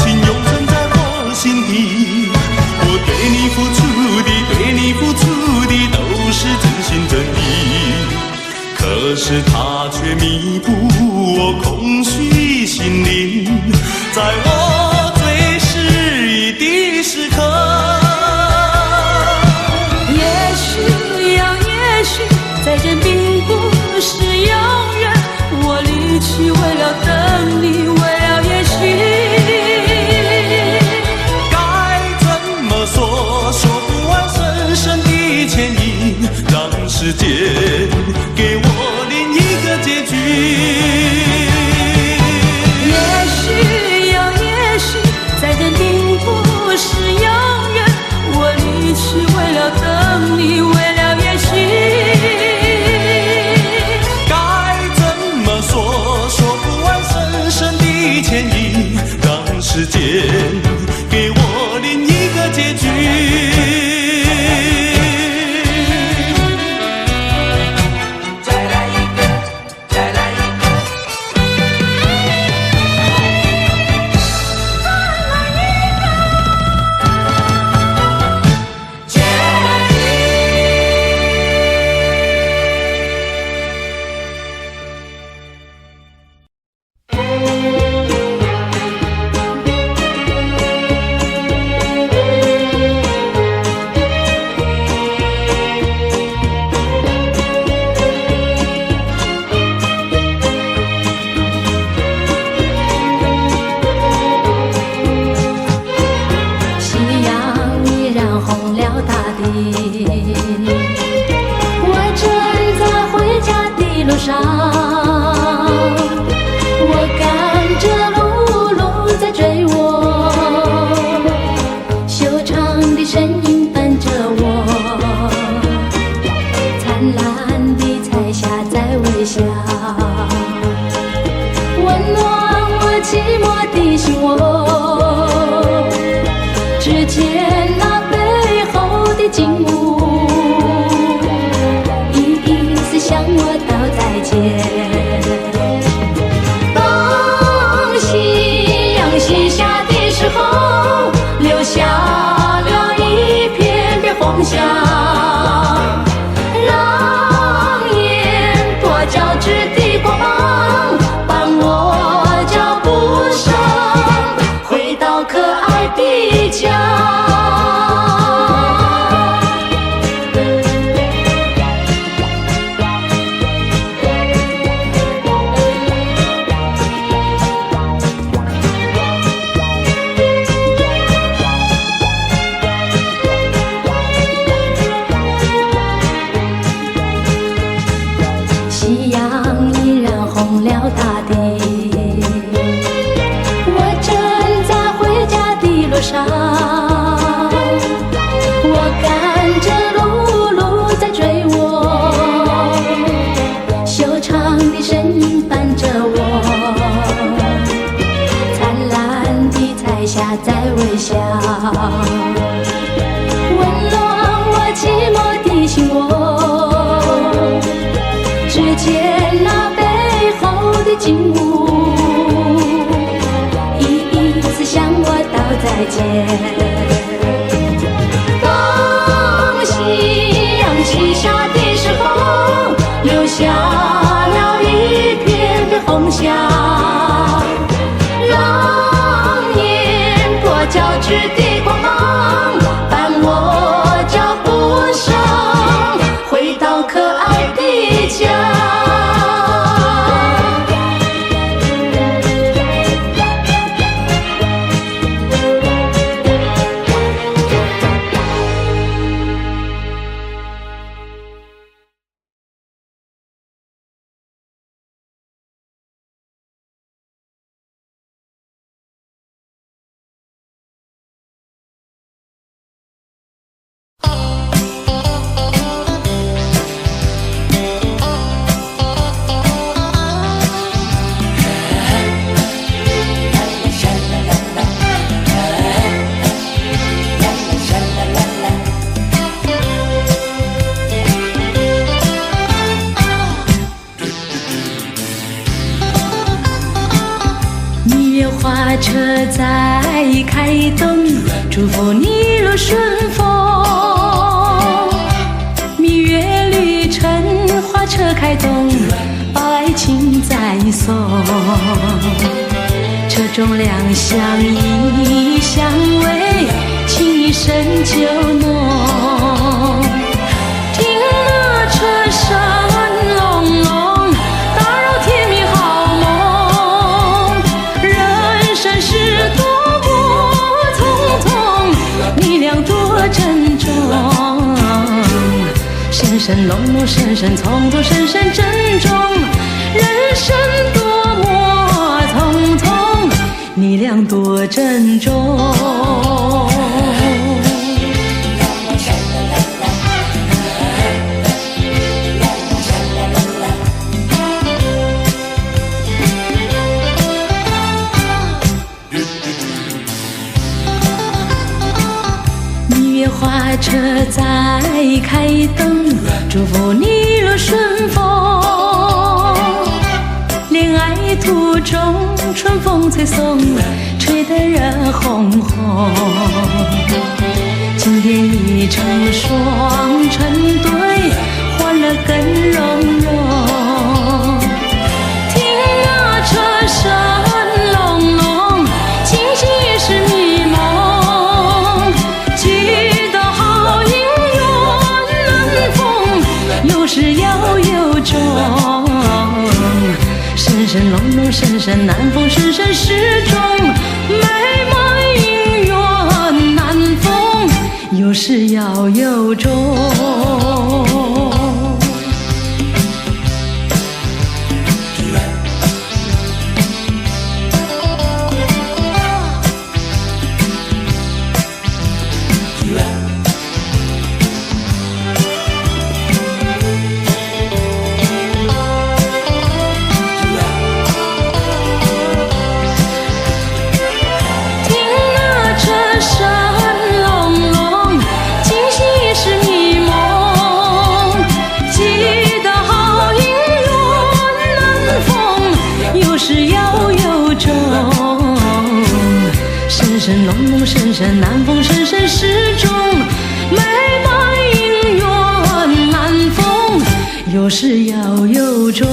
D: 情永存在我心底，我對你付出的，對你付出的都是真心真意，可是它卻彌補我空虛心靈，在我最失意的時刻。
A: 也許再見並不是永遠，伴着我，灿烂的彩霞在微笑，温暖我寂寞的心窝。只见那背后的景物，一次向我道再见。当夕阳西下的时候，留下了一片的红霞，让烟波交织的光芒伴我脚步声，回到可爱的家。花车在开动，祝福你入顺风。蜜月旅程，花车开动，爱情在送。车中两相依相偎，情意深就浓。听那车声隆隆，打扰甜蜜好梦。人生是多么匆匆，你俩多珍重。深深隆隆，深深匆匆，深深珍重。人生多么匆匆，你俩多珍重。花车在开动，祝福你入顺风。恋爱途中，春风吹送，吹得人红红。今天已成双成对，欢乐更融融。听那车声隆隆，惊醒也是迷梦。有始要有终，深深隆隆，深深难逢，深深始终。美满姻缘难逢，有始要有终。深深隆隆，深深难逢，深深始终。美满姻缘难逢，有始要有终。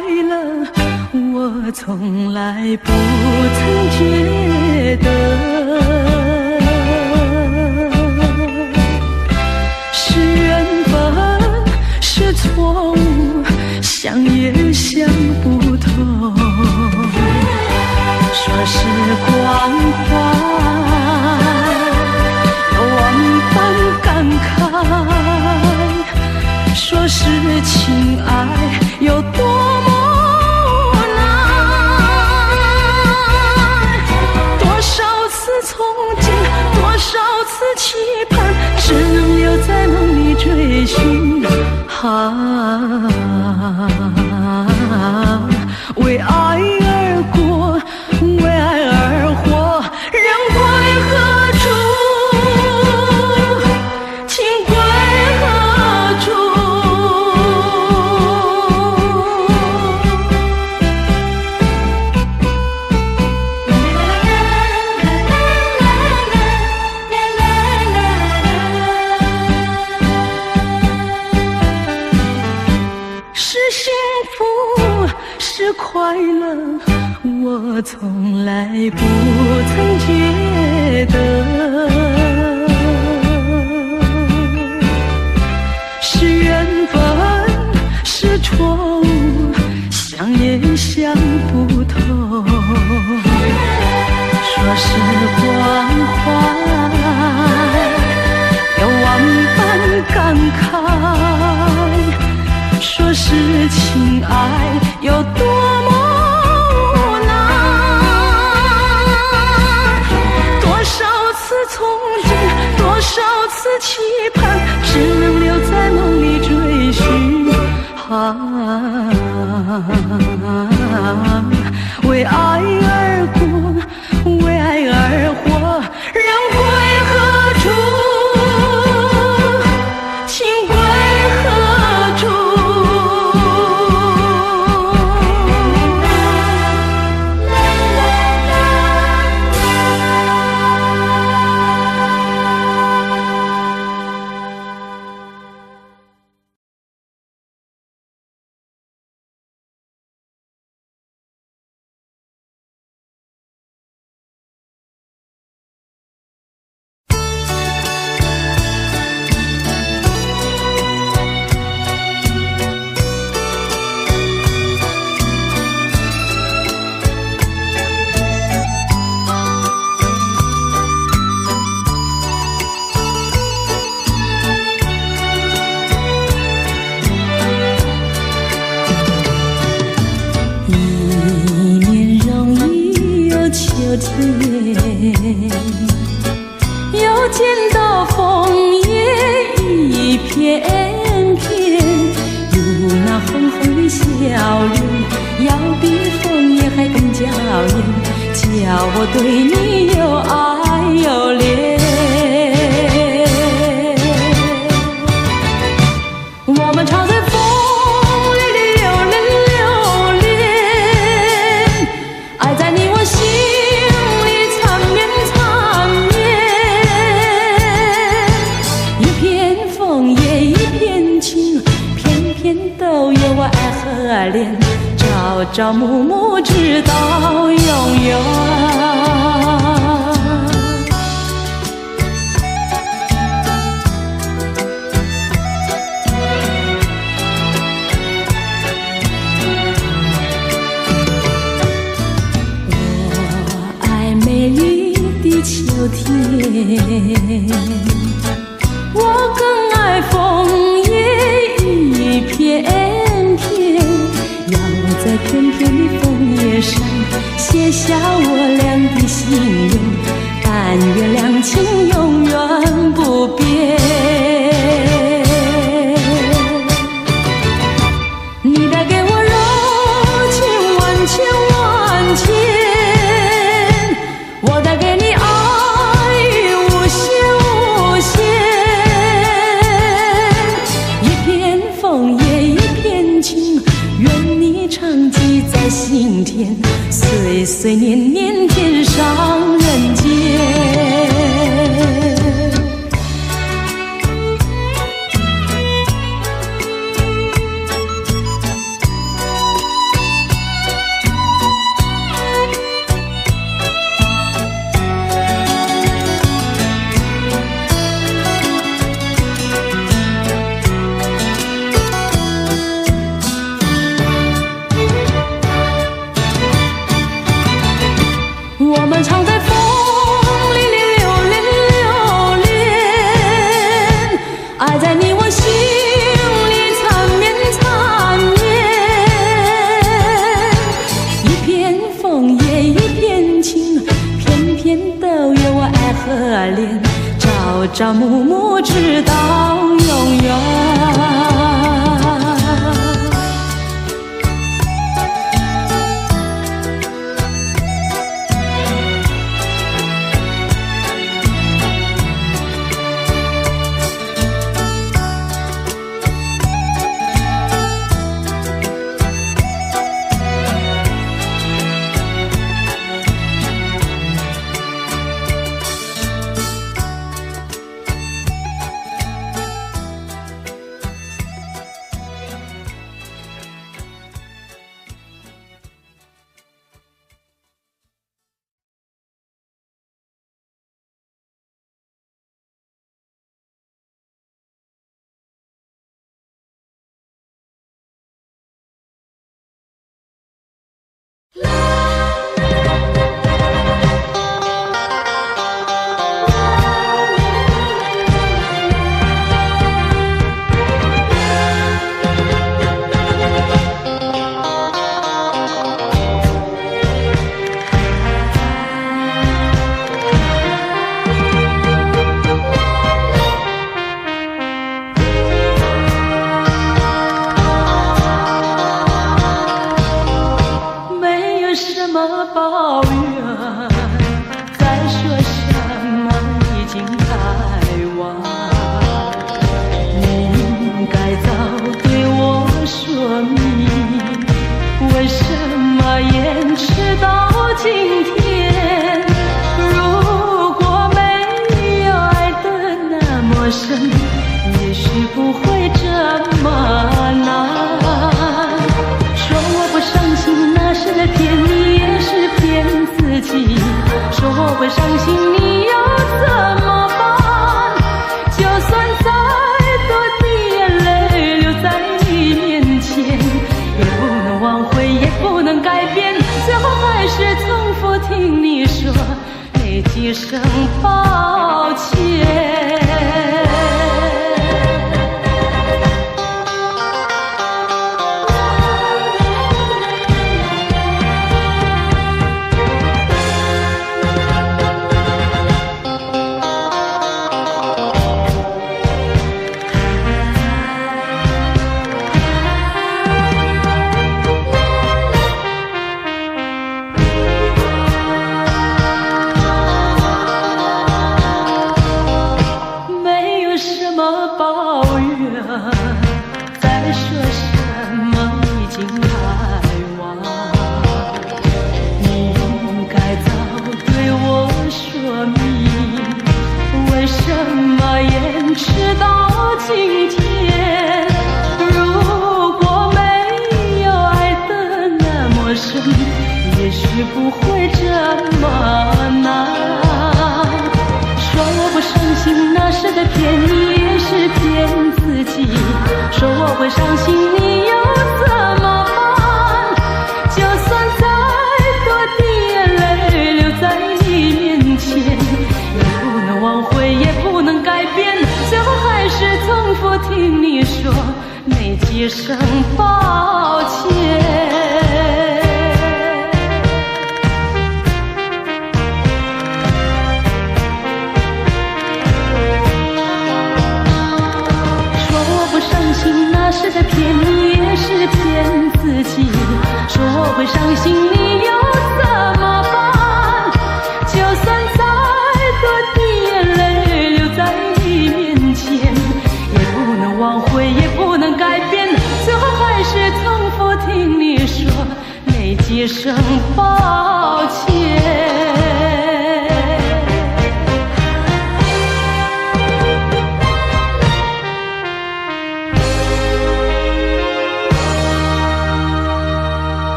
A: 乐，我从来不曾觉得是缘分，是错误，想也想不透。说时光快，万般感慨，说是情爱有多么难，多少次憧憬，多少次期盼，只能留在梦里追寻。为爱而过，为爱而活，人归何处？情归何处？是幸福，是快乐，我从来不曾觉得是缘分，是错误，想也想不透。说时光快，有万般感慨，说是情爱有多么难，多少次憧憬，多少次期盼，只能留在梦里追寻。为爱而过，为爱而活，人归何处？情归何处？又见到枫叶一片片，有那红红的笑脸，要比枫叶还更娇艳，叫我对你又爱又恋。我们常在风里流连流连，爱在你我心里缠绵缠绵，一片枫叶一片情，片片都有我爱和恋，朝朝暮暮直到永远。秋天，我更爱枫叶一片片，要在片片的枫叶上写下我俩的心愿，但愿两情永远不变。你带给我柔情万千万千，我带给你爱无限无限，一片枫叶一片情，愿你常记在心田，岁岁年年天上人间。恋，朝朝暮暮直到永远。抱怨，再说什么已经太晚。你应该早对我说明，为什么延迟到今天？如果没有爱得那么深，也许不会这么难。说我不伤心，那是骗你，也是骗自己。说我会伤心，你又怎么办？就算再多的眼泪流在你面前，也不能挽回，也不能改变，最后还是重复听你说那几声抱歉。再说什么已经太晚，你应该早对我说明，为什么延迟到今天？如果没有爱得那么深，也许不会这么难。说我不伤心，那是在骗你，也是骗自己。说我会伤心，你又怎么办？就算再多的眼泪流在你面前，也不能挽回，也不能改变，最后还是重复听你说那几声抱歉。那是在骗你，也是骗自己。说我会伤心，你又怎么办？就算再多的眼泪流在你面前，也不能挽回，也不能改变，最后还是重复听你说那几声抱歉。